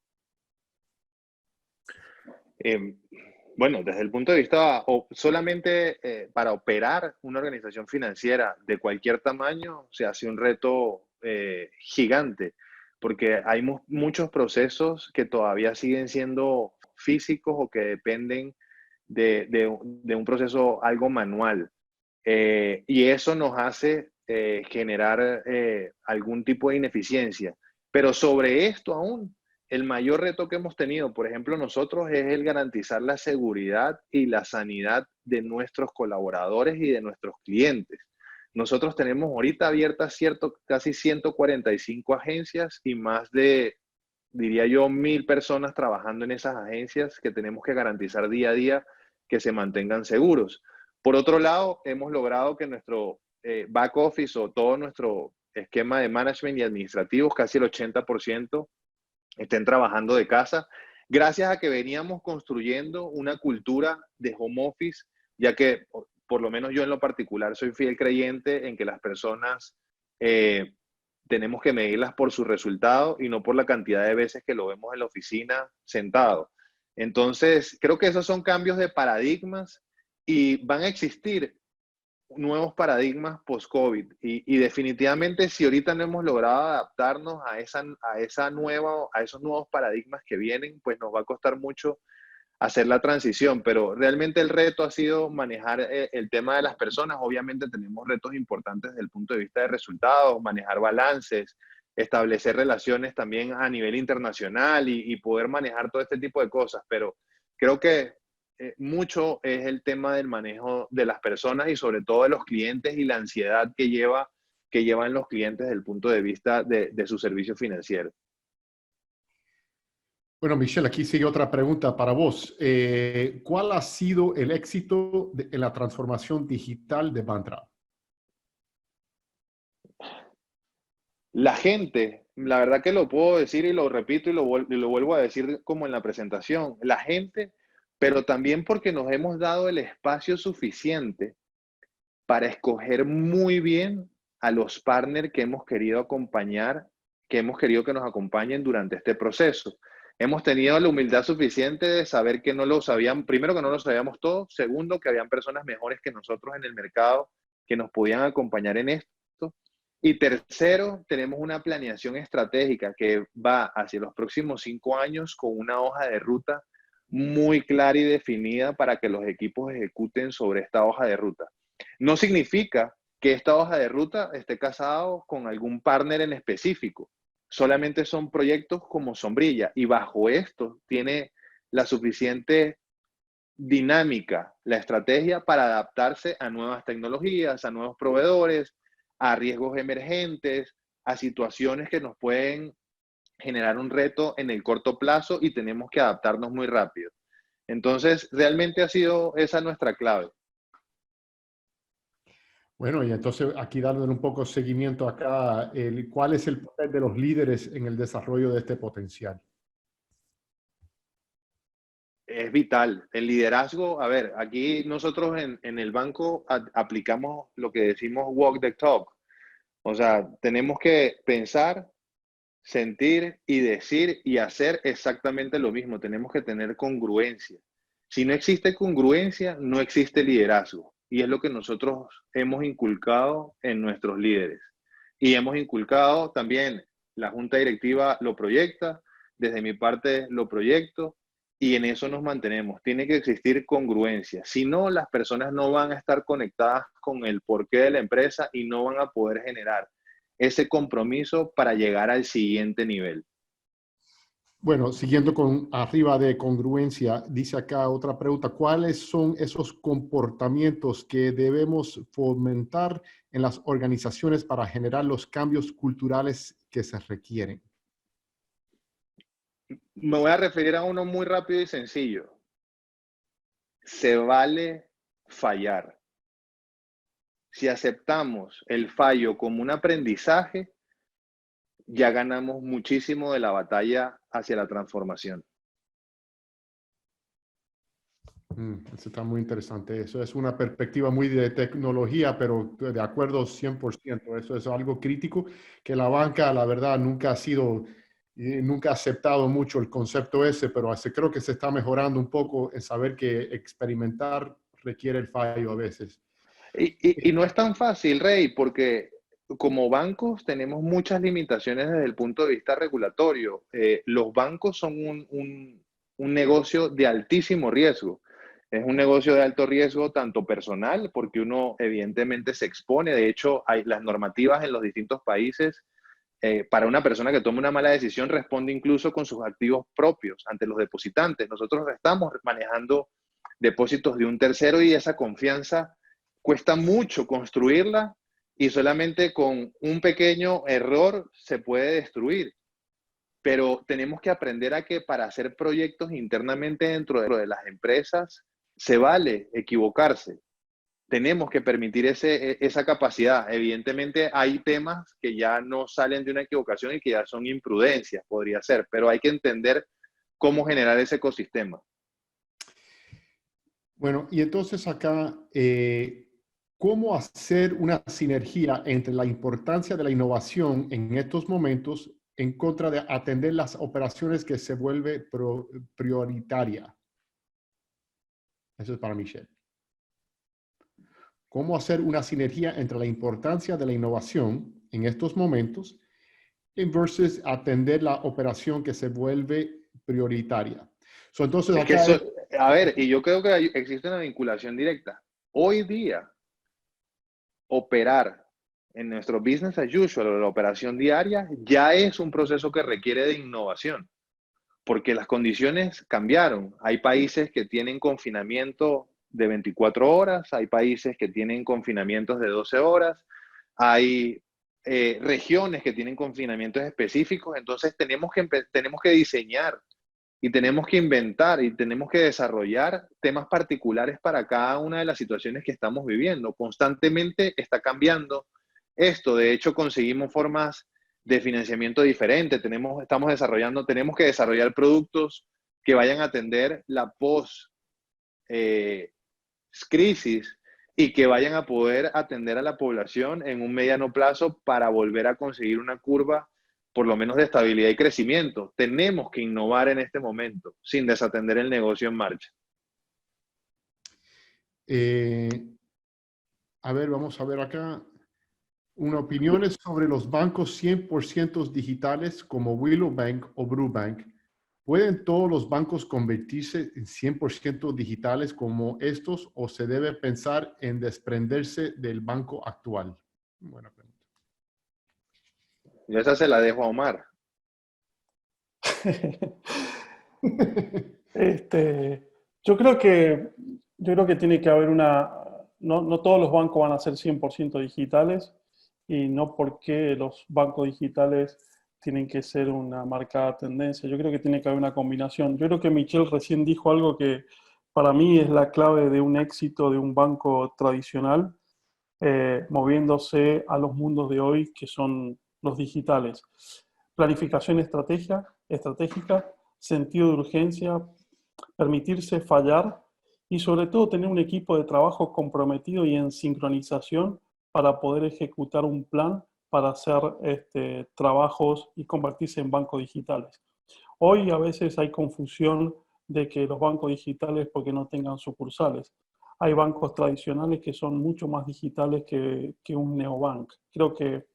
Bueno, desde el punto de vista solamente para operar una organización financiera de cualquier tamaño se hace un reto gigante, porque hay muchos procesos que todavía siguen siendo físicos o que dependen de un proceso algo manual. Y eso nos hace generar algún tipo de ineficiencia. Pero sobre esto aún, el mayor reto que hemos tenido, por ejemplo, nosotros, es el garantizar la seguridad y la sanidad de nuestros colaboradores y de nuestros clientes. Nosotros tenemos ahorita abiertas casi 145 agencias y más de, diría yo, 1,000 personas trabajando en esas agencias que tenemos que garantizar día a día que se mantengan seguros. Por otro lado, hemos logrado que nuestro back office o todo nuestro esquema de management y administrativos, casi el 80%, estén trabajando de casa, gracias a que veníamos construyendo una cultura de home office, ya que por lo menos yo en lo particular soy fiel creyente en que las personas tenemos que medirlas por su resultado y no por la cantidad de veces que lo vemos en la oficina sentado. Entonces, creo que esos son cambios de paradigmas y van a existir nuevos paradigmas post-COVID. Y definitivamente, si ahorita no hemos logrado adaptarnos a esos nuevos paradigmas que vienen, pues nos va a costar mucho hacer la transición. Pero realmente el reto ha sido manejar el tema de las personas. Obviamente tenemos retos importantes desde el punto de vista de resultados, manejar balances, establecer relaciones también a nivel internacional y poder manejar todo este tipo de cosas. Pero creo que mucho es el tema del manejo de las personas y sobre todo de los clientes y la ansiedad que llevan los clientes desde el punto de vista de su servicio financiero. Bueno, Michelle, aquí sigue otra pregunta para vos. ¿Cuál ha sido el éxito en la transformación digital de Bantra? La gente, la verdad que lo puedo decir y lo repito y lo vuelvo a decir como en la presentación, la gente, pero también porque nos hemos dado el espacio suficiente para escoger muy bien a los partners que hemos querido acompañar, que hemos querido que nos acompañen durante este proceso. Hemos tenido la humildad suficiente de saber que no lo sabían, primero que no lo sabíamos todo, segundo que habían personas mejores que nosotros en el mercado que nos podían acompañar en esto. Y tercero, tenemos una planeación estratégica que va hacia los próximos 5 años con una hoja de ruta muy clara y definida para que los equipos ejecuten sobre esta hoja de ruta. No significa que esta hoja de ruta esté casado con algún partner en específico. Solamente son proyectos como sombrilla y bajo esto tiene la suficiente dinámica, la estrategia para adaptarse a nuevas tecnologías, a nuevos proveedores, a riesgos emergentes, a situaciones que nos pueden generar un reto en el corto plazo y tenemos que adaptarnos muy rápido. Entonces, realmente ha sido esa nuestra clave. Bueno, y entonces aquí dándole un poco de seguimiento acá, ¿cuál es el papel de los líderes en el desarrollo de este potencial? Es vital. El liderazgo, a ver, aquí nosotros en el banco aplicamos lo que decimos walk the talk. O sea, tenemos que pensar, sentir y decir y hacer exactamente lo mismo. Tenemos que tener congruencia. Si no existe congruencia, no existe liderazgo. Y es lo que nosotros hemos inculcado en nuestros líderes. Y hemos inculcado también, la junta directiva lo proyecta, desde mi parte lo proyecto, y en eso nos mantenemos. Tiene que existir congruencia. Si no, las personas no van a estar conectadas con el porqué de la empresa y no van a poder generar ese compromiso para llegar al siguiente nivel. Bueno, siguiendo con arriba de congruencia, dice acá otra pregunta, ¿cuáles son esos comportamientos que debemos fomentar en las organizaciones para generar los cambios culturales que se requieren? Me voy a referir a uno muy rápido y sencillo. Se vale fallar. Si aceptamos el fallo como un aprendizaje, ya ganamos muchísimo de la batalla hacia la transformación. Eso está muy interesante. Eso es una perspectiva muy de tecnología, pero de acuerdo 100%. Eso es algo crítico que la banca, la verdad, nunca ha sido, nunca ha aceptado mucho el concepto ese, pero creo que se está mejorando un poco en saber que experimentar requiere el fallo a veces. Y no es tan fácil, Rey, porque como bancos tenemos muchas limitaciones desde el punto de vista regulatorio. Los bancos son un negocio de altísimo riesgo. Es un negocio de alto riesgo tanto personal, porque uno evidentemente se expone. De hecho, hay las normativas en los distintos países. Para una persona que tome una mala decisión responde incluso con sus activos propios ante los depositantes. Nosotros estamos manejando depósitos de un tercero y esa confianza cuesta mucho construirla y solamente con un pequeño error se puede destruir. Pero tenemos que aprender a que para hacer proyectos internamente dentro de las empresas se vale equivocarse. Tenemos que permitir esa capacidad. Evidentemente hay temas que ya no salen de una equivocación y que ya son imprudencias, podría ser, pero hay que entender cómo generar ese ecosistema. Bueno, y entonces acá, ¿cómo hacer una sinergia entre la importancia de la innovación en estos momentos en contra de atender las operaciones que se vuelve prioritaria? Eso es para Michelle. ¿Cómo hacer una sinergia entre la importancia de la innovación en estos momentos versus atender la operación que se vuelve prioritaria? Entonces, es que eso, a ver, y yo creo que existe una vinculación directa. Hoy día, operar en nuestro business as usual, la operación diaria, ya es un proceso que requiere de innovación, porque las condiciones cambiaron. Hay países que tienen confinamiento de 24 horas, hay países que tienen confinamientos de 12 horas, hay regiones que tienen confinamientos específicos, entonces tenemos que diseñar y tenemos que inventar y tenemos que desarrollar temas particulares para cada una de las situaciones que estamos viviendo. Constantemente está cambiando esto. De hecho, conseguimos formas de financiamiento diferente. Tenemos que desarrollar productos que vayan a atender la crisis y que vayan a poder atender a la población en un mediano plazo para volver a conseguir una curva por lo menos de estabilidad y crecimiento. Tenemos que innovar en este momento sin desatender el negocio en marcha. A ver, vamos a ver acá. Una opinión es sobre los bancos 100% digitales como Willow Bank o Brubank. ¿Pueden todos los bancos convertirse en 100% digitales como estos o se debe pensar en desprenderse del banco actual? Buena pregunta. Yo esa se la dejo a Omar. Yo creo que tiene que haber no todos los bancos van a ser 100% digitales y no porque los bancos digitales tienen que ser una marcada tendencia. Yo creo que tiene que haber una combinación. Yo creo que Michel recién dijo algo que para mí es la clave de un éxito de un banco tradicional, moviéndose a los mundos de hoy que son los digitales. Planificación estratégica, sentido de urgencia, permitirse fallar y sobre todo tener un equipo de trabajo comprometido y en sincronización para poder ejecutar un plan para hacer trabajos y convertirse en bancos digitales. Hoy a veces hay confusión de que los bancos digitales porque no tengan sucursales. Hay bancos tradicionales que son mucho más digitales que un neobank. Creo que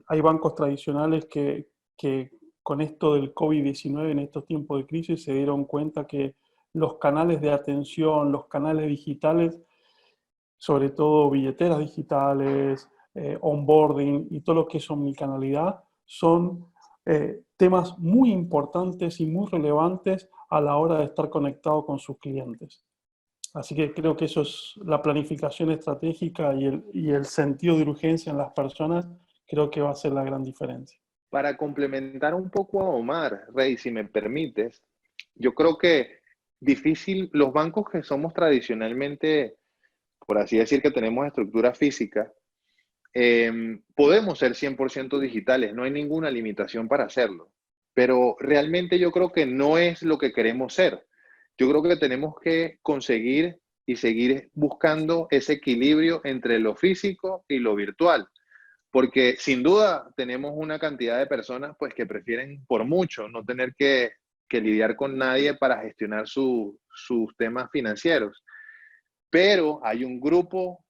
hay bancos tradicionales que con esto del COVID-19, en estos tiempos de crisis, se dieron cuenta que los canales de atención, los canales digitales, sobre todo billeteras digitales, onboarding y todo lo que es omnicanalidad, son temas muy importantes y muy relevantes a la hora de estar conectado con sus clientes. Así que creo que eso es la planificación estratégica y el sentido de urgencia en las personas, creo que va a ser la gran diferencia. Para complementar un poco a Omar, Rey, si me permites, yo creo que los bancos que somos tradicionalmente, por así decir, que tenemos estructura física, podemos ser 100% digitales, no hay ninguna limitación para hacerlo, pero realmente yo creo que no es lo que queremos ser. Yo creo que tenemos que conseguir y seguir buscando ese equilibrio entre lo físico y lo virtual, porque sin duda tenemos una cantidad de personas pues, que prefieren por mucho no tener que lidiar con nadie para gestionar sus temas financieros, pero hay un grupo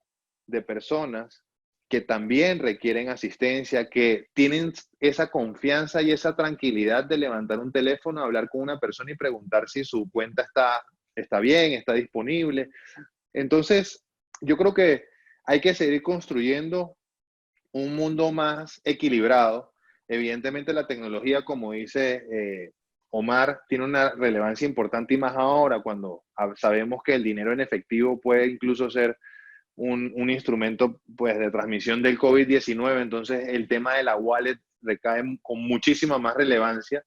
de personas que también requieren asistencia, que tienen esa confianza y esa tranquilidad de levantar un teléfono, hablar con una persona y preguntar si su cuenta está bien, está disponible. Entonces, yo creo que hay que seguir construyendo un mundo más equilibrado. Evidentemente la tecnología, como dice Omar, tiene una relevancia importante y más ahora cuando sabemos que el dinero en efectivo puede incluso ser un instrumento pues, de transmisión del COVID-19, entonces el tema de la wallet recae con muchísima más relevancia,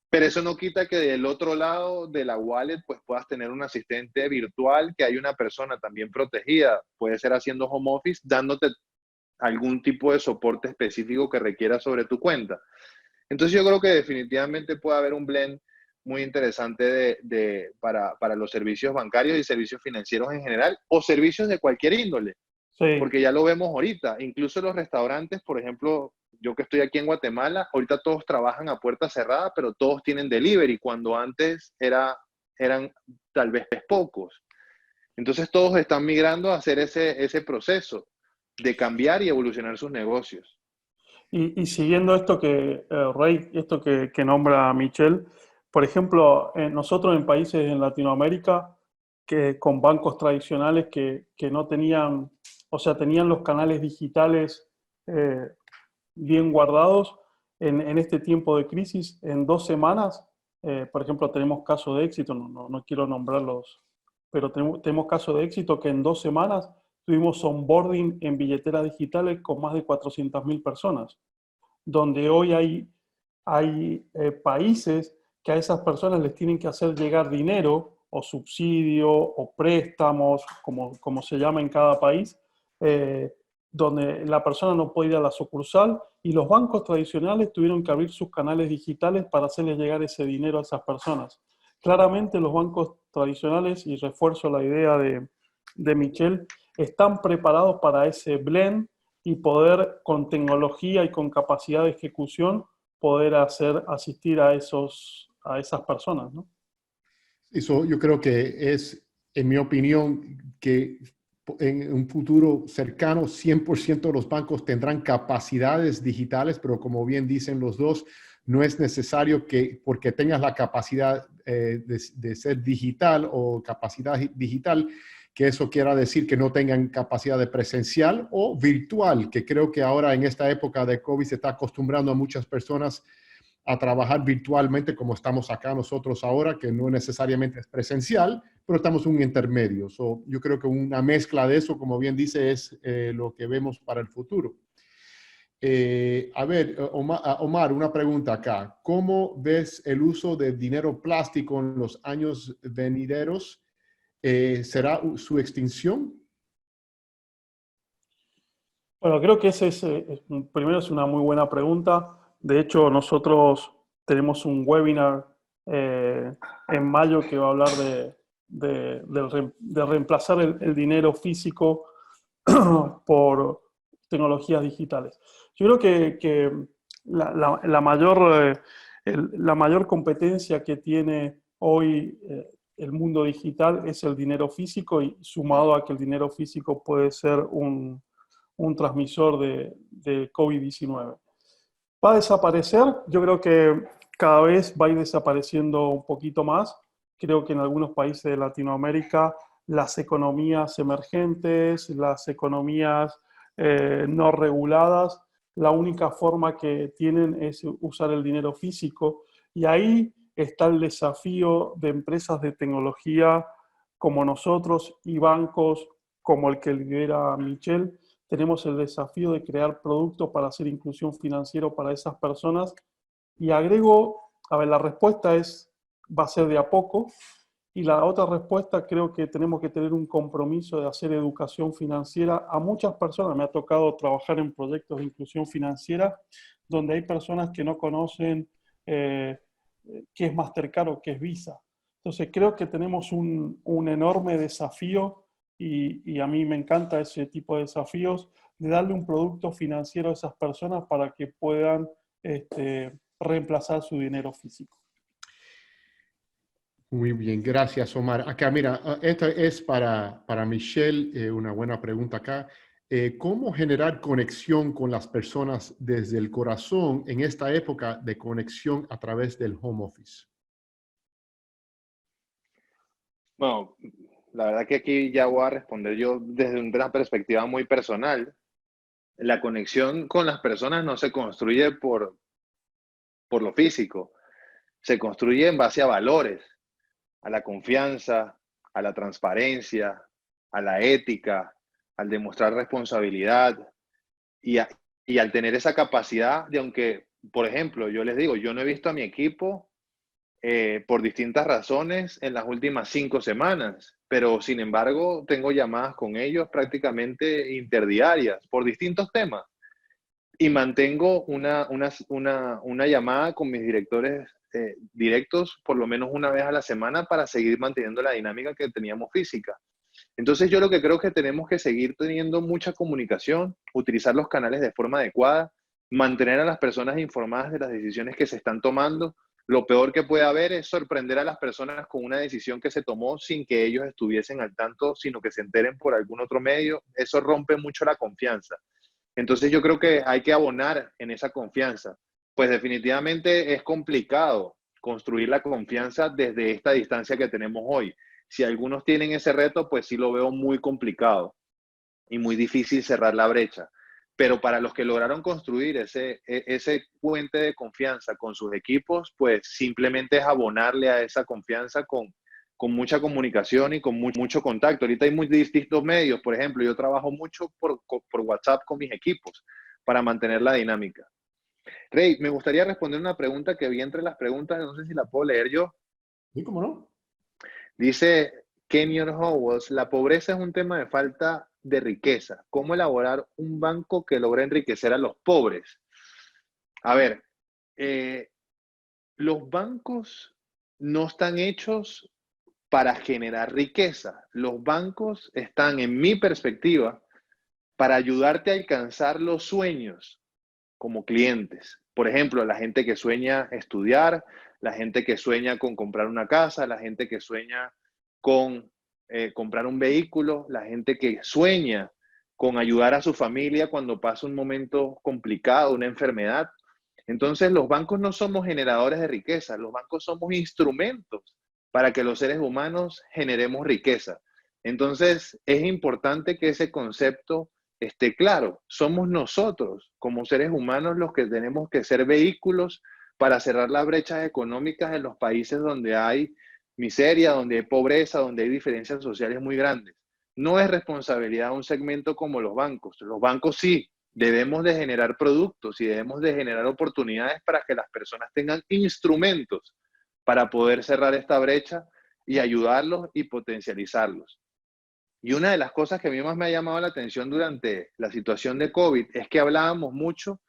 pero eso no quita que del otro lado de la wallet pues, puedas tener un asistente virtual, que hay una persona también protegida, puede ser haciendo home office, dándote algún tipo de soporte específico que requiera sobre tu cuenta. Entonces yo creo que definitivamente puede haber un blend muy interesante para los servicios bancarios y servicios financieros en general, o servicios de cualquier índole, sí. Porque ya lo vemos ahorita, incluso los restaurantes, por ejemplo, yo que estoy aquí en Guatemala, ahorita todos trabajan a puerta cerrada, pero todos tienen delivery, cuando antes eran tal vez pocos. Entonces todos están migrando a hacer ese proceso de cambiar y evolucionar sus negocios. Y siguiendo esto Rey, esto que nombra Michel, por ejemplo, nosotros en países en Latinoamérica que con bancos tradicionales que no tenían, o sea, tenían los canales digitales bien guardados en este tiempo de crisis, en 2 semanas, por ejemplo, tenemos casos de éxito, no quiero nombrarlos, pero tenemos casos de éxito que en 2 semanas tuvimos onboarding en billeteras digitales con más de 400.000 personas, donde hoy hay países que a esas personas les tienen que hacer llegar dinero o subsidio o préstamos, como se llama en cada país, donde la persona no puede ir a la sucursal y los bancos tradicionales tuvieron que abrir sus canales digitales para hacerles llegar ese dinero a esas personas. Claramente los bancos tradicionales, y refuerzo la idea de Michel, están preparados para ese blend y poder con tecnología y con capacidad de ejecución poder asistir a esas personas, ¿no? Eso yo creo que es, en mi opinión, que en un futuro cercano 100% de los bancos tendrán capacidades digitales, pero como bien dicen los dos, no es necesario que porque tengas la capacidad de ser digital o capacidad digital, que eso quiera decir que no tengan capacidad de presencial o virtual, que creo que ahora en esta época de COVID se está acostumbrando a muchas personas a trabajar virtualmente como estamos acá nosotros ahora, que no necesariamente es presencial, pero estamos en un intermedio. Yo creo que una mezcla de eso, como bien dice, es lo que vemos para el futuro. A ver, Omar, una pregunta acá. ¿Cómo ves el uso de dinero plástico en los años venideros? ¿Será su extinción? Bueno, creo que primero es una muy buena pregunta. De hecho, nosotros tenemos un webinar en mayo que va a hablar de reemplazar el dinero físico por tecnologías digitales. Yo creo que la mayor competencia que tiene hoy el mundo digital es el dinero físico, y sumado a que el dinero físico puede ser un transmisor de COVID-19. ¿Va a desaparecer? Yo creo que cada vez va a ir desapareciendo un poquito más. Creo que en algunos países de Latinoamérica las economías emergentes, las economías no reguladas, la única forma que tienen es usar el dinero físico. Y ahí está el desafío de empresas de tecnología como nosotros y bancos como el que lidera Michel. Tenemos el desafío de crear productos para hacer inclusión financiera para esas personas. Y agrego, a ver, la respuesta va a ser de a poco. Y la otra respuesta, creo que tenemos que tener un compromiso de hacer educación financiera a muchas personas. Me ha tocado trabajar en proyectos de inclusión financiera donde hay personas que no conocen qué es Mastercard o qué es Visa. Entonces creo que tenemos un enorme desafío y a mí me encanta ese tipo de desafíos, de darle un producto financiero a esas personas para que puedan reemplazar su dinero físico. Muy bien, gracias, Omar. Acá, mira, esta es para Michelle, una buena pregunta acá. ¿Cómo generar conexión con las personas desde el corazón en esta época de conexión a través del home office? Bueno, la verdad que aquí ya voy a responder yo desde una perspectiva muy personal. La conexión con las personas no se construye por lo físico, se construye en base a valores, a la confianza, a la transparencia, a la ética, al demostrar responsabilidad y, y al tener esa capacidad de, aunque, por ejemplo, yo les digo, yo no he visto a mi equipo por distintas razones en las últimas 5 semanas, pero sin embargo tengo llamadas con ellos prácticamente interdiarias por distintos temas y mantengo una llamada con mis directores directos por lo menos una vez a la semana para seguir manteniendo la dinámica que teníamos física. Entonces yo lo que creo es que tenemos que seguir teniendo mucha comunicación, utilizar los canales de forma adecuada, mantener a las personas informadas de las decisiones que se están tomando. Lo peor que puede haber es sorprender a las personas con una decisión que se tomó sin que ellos estuviesen al tanto, sino que se enteren por algún otro medio. Eso rompe mucho la confianza. Entonces yo creo que hay que abonar en esa confianza. Pues definitivamente es complicado construir la confianza desde esta distancia que tenemos hoy. Si algunos tienen ese reto, pues sí lo veo muy complicado y muy difícil cerrar la brecha. Pero para los que lograron construir ese puente de confianza con sus equipos, pues simplemente es abonarle a esa confianza con mucha comunicación y con mucho contacto. Ahorita hay muy distintos medios. Por ejemplo, yo trabajo mucho por WhatsApp con mis equipos para mantener la dinámica. Rey, me gustaría responder una pregunta que vi entre las preguntas, no sé si la puedo leer yo. ¿Sí, cómo no? Dice Kenyon Howells, la pobreza es un tema de falta de riqueza, cómo elaborar un banco que logre enriquecer a los pobres. A ver, los bancos no están hechos para generar riqueza. Los bancos están, en mi perspectiva, para ayudarte a alcanzar los sueños como clientes. Por ejemplo, la gente que sueña estudiar, la gente que sueña con comprar una casa, la gente que sueña con comprar un vehículo, la gente que sueña con ayudar a su familia cuando pasa un momento complicado, una enfermedad. Entonces, los bancos no somos generadores de riqueza, los bancos somos instrumentos para que los seres humanos generemos riqueza. Entonces, es importante que ese concepto esté claro. Somos nosotros, como seres humanos, los que tenemos que ser vehículos para cerrar las brechas económicas en los países donde hay miseria, donde hay pobreza, donde hay diferencias sociales muy grandes. No es responsabilidad de un segmento como los bancos. Los bancos sí, debemos de generar productos y debemos de generar oportunidades para que las personas tengan instrumentos para poder cerrar esta brecha y ayudarlos y potencializarlos. Y una de las cosas que a mí más me ha llamado la atención durante la situación de COVID es que hablábamos mucho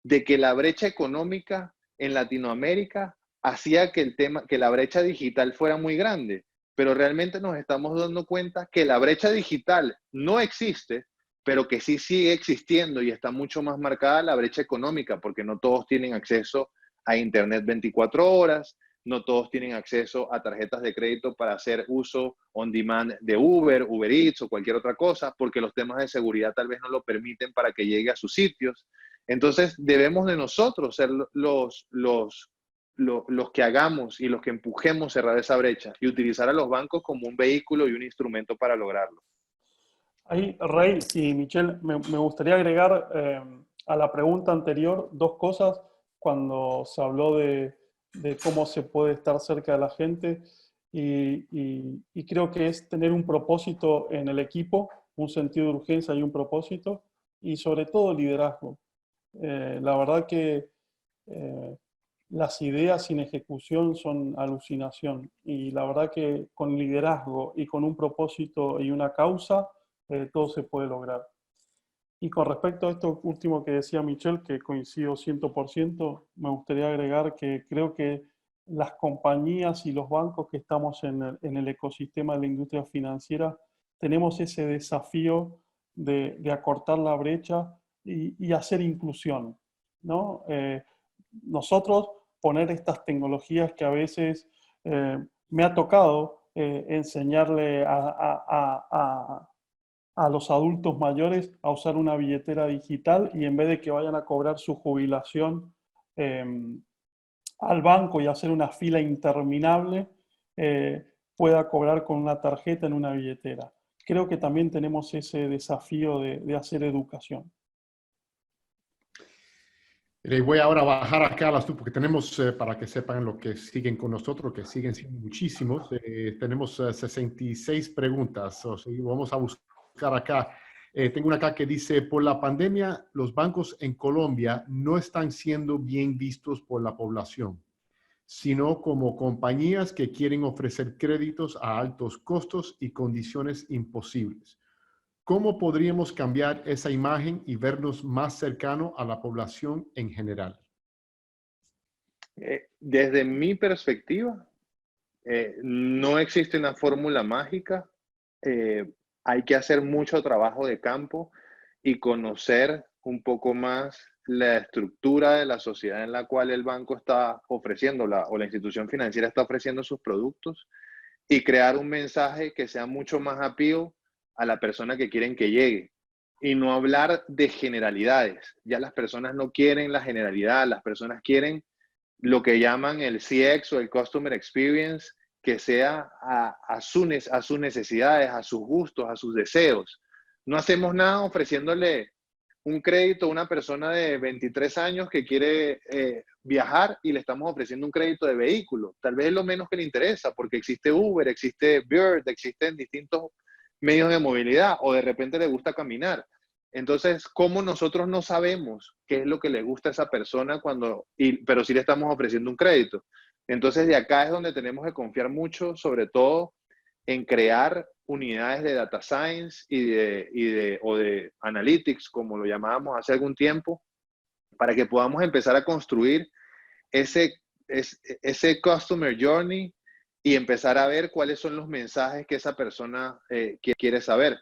de que la brecha económica en Latinoamérica hacía que la brecha digital fuera muy grande, pero realmente nos estamos dando cuenta que la brecha digital no existe, pero que sí sigue existiendo y está mucho más marcada la brecha económica, porque no todos tienen acceso a Internet 24 horas, no todos tienen acceso a tarjetas de crédito para hacer uso on demand de Uber, Uber Eats o cualquier otra cosa, porque los temas de seguridad tal vez no lo permiten para que llegue a sus sitios. Entonces, debemos de nosotros ser los que hagamos y los que empujemos cerrar esa brecha y utilizar a los bancos como un vehículo y un instrumento para lograrlo. Ahí, Rey y Michelle, me gustaría agregar a la pregunta anterior dos cosas cuando se habló de cómo se puede estar cerca de la gente y creo que es tener un propósito en el equipo, un sentido de urgencia y un propósito y sobre todo liderazgo. La verdad que las ideas sin ejecución son alucinación y la verdad que con liderazgo y con un propósito y una causa, todo se puede lograr. Y con respecto a esto último que decía Michelle, que coincido 100%, me gustaría agregar que creo que las compañías y los bancos que estamos en el ecosistema de la industria financiera tenemos ese desafío de acortar la brecha y hacer inclusión, ¿no? Nosotros poner estas tecnologías que a veces me ha tocado enseñarle a los adultos mayores a usar una billetera digital y en vez de que vayan a cobrar su jubilación al banco y hacer una fila interminable, pueda cobrar con una tarjeta en una billetera. Creo que también tenemos ese desafío de hacer educación. Voy ahora a bajar acá las porque tenemos, para que sepan lo que siguen con nosotros, que siguen siendo muchísimos, tenemos 66 preguntas. O sea, vamos a buscar acá. Tengo una acá que dice, por la pandemia, los bancos en Colombia no están siendo bien vistos por la población, sino como compañías que quieren ofrecer créditos a altos costos y condiciones imposibles. ¿Cómo podríamos cambiar esa imagen y vernos más cercano a la población en general? Desde mi perspectiva, no existe una fórmula mágica. Hay que hacer mucho trabajo de campo y conocer un poco más la estructura de la sociedad en la cual el banco está ofreciendo o la institución financiera está ofreciendo sus productos y crear un mensaje que sea mucho más appeal a la persona que quieren que llegue y no hablar de generalidades. Ya las personas no quieren la generalidad, las personas quieren lo que llaman el CX o el Customer Experience, que sea a sus necesidades, a sus gustos, a sus deseos. No hacemos nada ofreciéndole un crédito a una persona de 23 años que quiere viajar y le estamos ofreciendo un crédito de vehículo. Tal vez es lo menos que le interesa porque existe Uber, existe Bird, existen distintos medios de movilidad o de repente le gusta caminar. Entonces, ¿cómo nosotros no sabemos qué es lo que le gusta a esa persona pero sí le estamos ofreciendo un crédito? Entonces, de acá es donde tenemos que confiar mucho, sobre todo en crear unidades de data science o de analytics, como lo llamábamos hace algún tiempo, para que podamos empezar a construir ese customer journey y empezar a ver cuáles son los mensajes que esa persona quiere saber.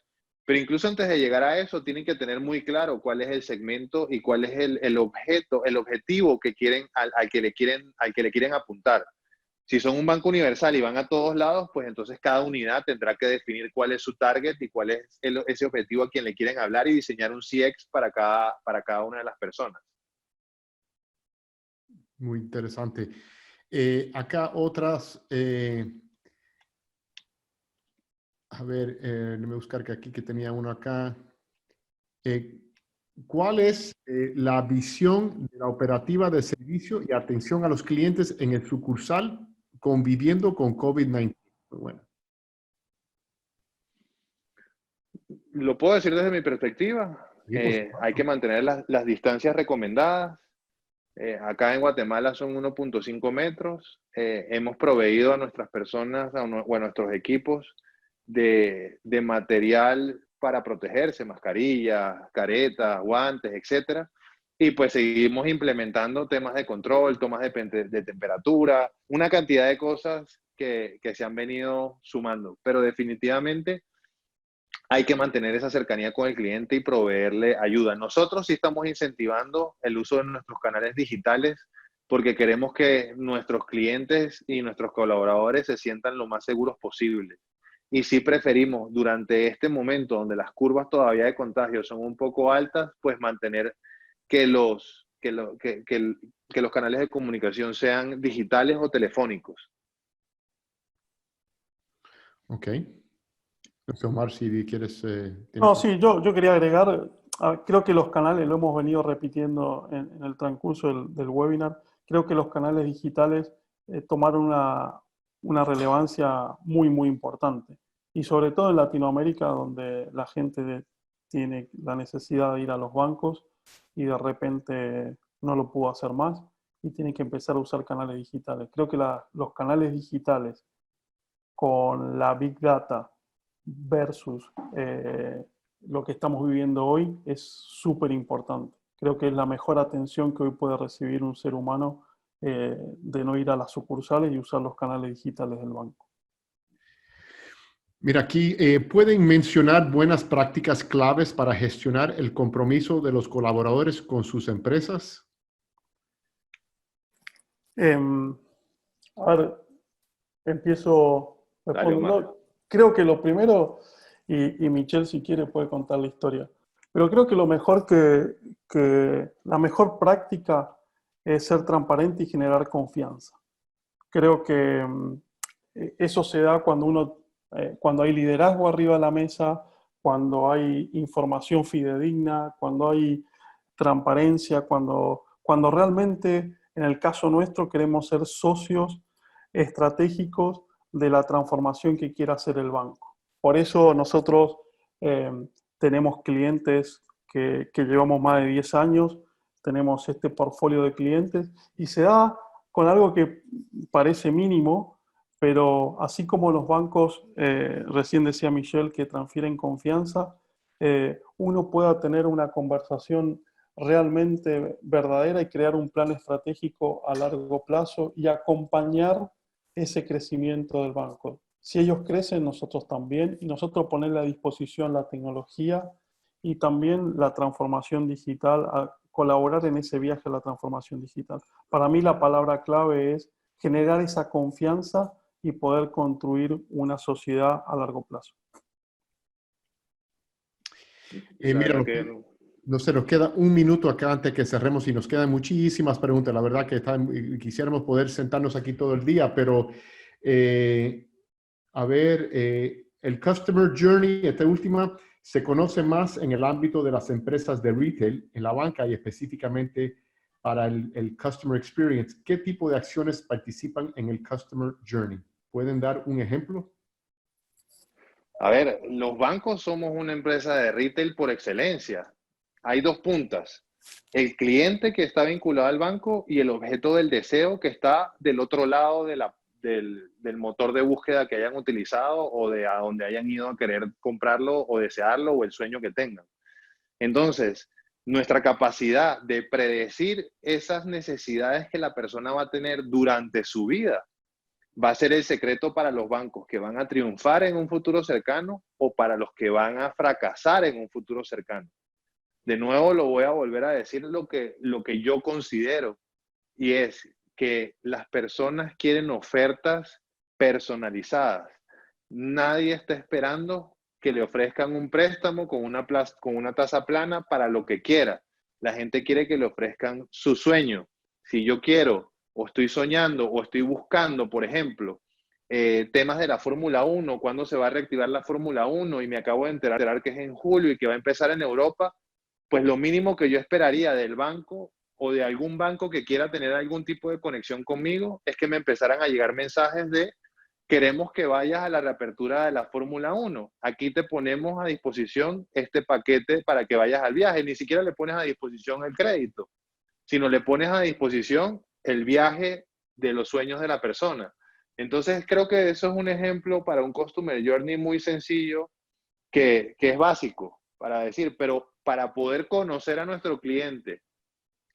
Pero incluso antes de llegar a eso, tienen que tener muy claro cuál es el segmento y cuál es el objetivo que quieren, al que le quieren apuntar. Si son un banco universal y van a todos lados, pues entonces cada unidad tendrá que definir cuál es su target y cuál es ese objetivo a quien le quieren hablar y diseñar un CX para cada una de las personas. Muy interesante. Acá otras, a ver, déjame buscar que aquí que tenía uno acá. ¿Cuál es la visión de la operativa de servicio y atención a los clientes en el sucursal conviviendo con COVID-19? Bueno. Lo puedo decir desde mi perspectiva. Hay que mantener las distancias recomendadas. Acá en Guatemala son 1.5 metros. Hemos proveído a nuestras personas o a nuestros equipos de material para protegerse, mascarillas, caretas, guantes, etc. Y pues seguimos implementando temas de control, tomas de temperatura, una cantidad de cosas que se han venido sumando. Pero definitivamente hay que mantener esa cercanía con el cliente y proveerle ayuda. Nosotros sí estamos incentivando el uso de nuestros canales digitales porque queremos que nuestros clientes y nuestros colaboradores se sientan lo más seguros posible. Y sí preferimos, durante este momento donde las curvas todavía de contagio son un poco altas, pues mantener que los canales de comunicación sean digitales o telefónicos. Ok. Omar, si quieres... No, sí, yo quería agregar, creo que los canales, lo hemos venido repitiendo en el transcurso del webinar, creo que los canales digitales tomaron una relevancia muy, muy importante. Y sobre todo en Latinoamérica, donde la gente tiene la necesidad de ir a los bancos y de repente no lo pudo hacer más y tiene que empezar a usar canales digitales. Creo que los canales digitales con la Big Data versus lo que estamos viviendo hoy es súper importante. Creo que es la mejor atención que hoy puede recibir un ser humano de no ir a las sucursales y usar los canales digitales del banco. Mira, aquí pueden mencionar buenas prácticas claves para gestionar el compromiso de los colaboradores con sus empresas. A ver, empiezo respondiendo. Dale, Creo que lo primero, y Michelle si quiere puede contar la historia, pero creo que lo mejor la mejor práctica es ser transparente y generar confianza. Creo que eso se da cuando hay liderazgo arriba de la mesa, cuando hay información fidedigna, cuando hay transparencia, cuando realmente, en el caso nuestro, queremos ser socios estratégicos de la transformación que quiera hacer el banco. Por eso nosotros tenemos clientes que llevamos más de 10 años, tenemos este portfolio de clientes y se da con algo que parece mínimo, pero así como los bancos, recién decía Michelle, que transfieren confianza, uno pueda tener una conversación realmente verdadera y crear un plan estratégico a largo plazo y acompañar ese crecimiento del banco. Si ellos crecen, nosotros también, y nosotros ponerle a disposición la tecnología y también la transformación digital, a colaborar en ese viaje a la transformación digital. Para mí la palabra clave es generar esa confianza y poder construir una sociedad a largo plazo. Mira, no sé, nos queda un minuto acá antes que cerremos y nos quedan muchísimas preguntas. La verdad que quisiéramos poder sentarnos aquí todo el día, pero a ver, el Customer Journey, esta última, se conoce más en el ámbito de las empresas de retail, en la banca y específicamente para el Customer Experience. ¿Qué tipo de acciones participan en el Customer Journey? ¿Pueden dar un ejemplo? A ver, los bancos somos una empresa de retail por excelencia. Hay dos puntas. El cliente que está vinculado al banco y el objeto del deseo que está del otro lado del motor de búsqueda que hayan utilizado o de a donde hayan ido a querer comprarlo o desearlo o el sueño que tengan. Entonces, nuestra capacidad de predecir esas necesidades que la persona va a tener durante su vida va a ser el secreto para los bancos que van a triunfar en un futuro cercano o para los que van a fracasar en un futuro cercano. De nuevo lo voy a volver a decir lo que yo considero, y es que las personas quieren ofertas personalizadas. Nadie está esperando que le ofrezcan un préstamo con una tasa plana para lo que quiera. La gente quiere que le ofrezcan su sueño. Si yo quiero o estoy soñando o estoy buscando, por ejemplo, temas de la Fórmula 1, cuándo se va a reactivar la Fórmula 1 y me acabo de enterar que es en julio y que va a empezar en Europa, pues lo mínimo que yo esperaría del banco o de algún banco que quiera tener algún tipo de conexión conmigo es que me empezaran a llegar mensajes de queremos que vayas a la reapertura de la Fórmula 1. Aquí te ponemos a disposición este paquete para que vayas al viaje. Ni siquiera le pones a disposición el crédito, sino le pones a disposición el viaje de los sueños de la persona. Entonces creo que eso es un ejemplo para un Customer Journey muy sencillo que es básico para decir, pero para poder conocer a nuestro cliente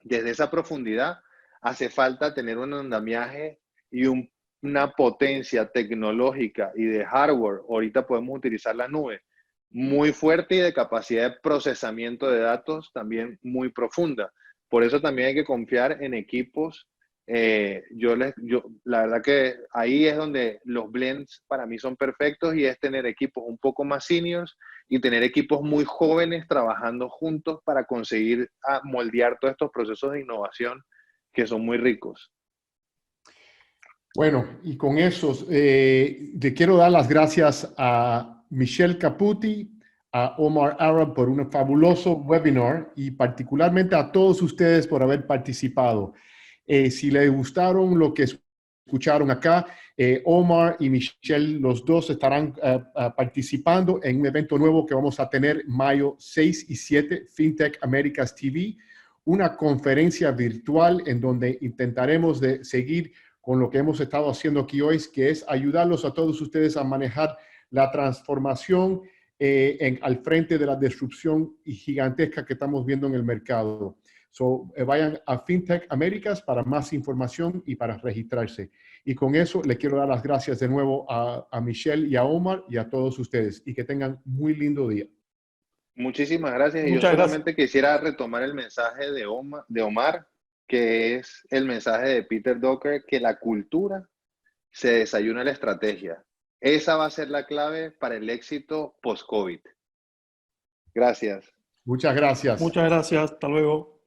desde esa profundidad, hace falta tener un andamiaje y una potencia tecnológica y de hardware, ahorita podemos utilizar la nube, muy fuerte y de capacidad de procesamiento de datos también muy profunda. Por eso también hay que confiar en equipos. La verdad que ahí es donde los blends para mí son perfectos y es tener equipos un poco más seniors y tener equipos muy jóvenes trabajando juntos para conseguir moldear todos estos procesos de innovación que son muy ricos. Bueno, y con eso, te quiero dar las gracias a Michel Caputi, a Omar Arab por un fabuloso webinar y particularmente a todos ustedes por haber participado. Si les gustaron lo que escucharon acá, Omar y Michelle, los dos estarán participando en un evento nuevo que vamos a tener mayo 6 y 7, FinTech Americas TV, una conferencia virtual en donde intentaremos de seguir con lo que hemos estado haciendo aquí hoy, que es ayudarlos a todos ustedes a manejar la transformación al frente de la disrupción gigantesca que estamos viendo en el mercado. Vayan a FinTech Américas para más información y para registrarse. Y con eso le quiero dar las gracias de nuevo a Michelle y a Omar y a todos ustedes y que tengan muy lindo día. Muchísimas gracias. Y yo solamente quisiera retomar el mensaje de Omar, que es el mensaje de Peter Drucker, que la cultura se desayuna la estrategia. Esa va a ser la clave para el éxito post-COVID. Gracias. Muchas gracias. Muchas gracias. Hasta luego.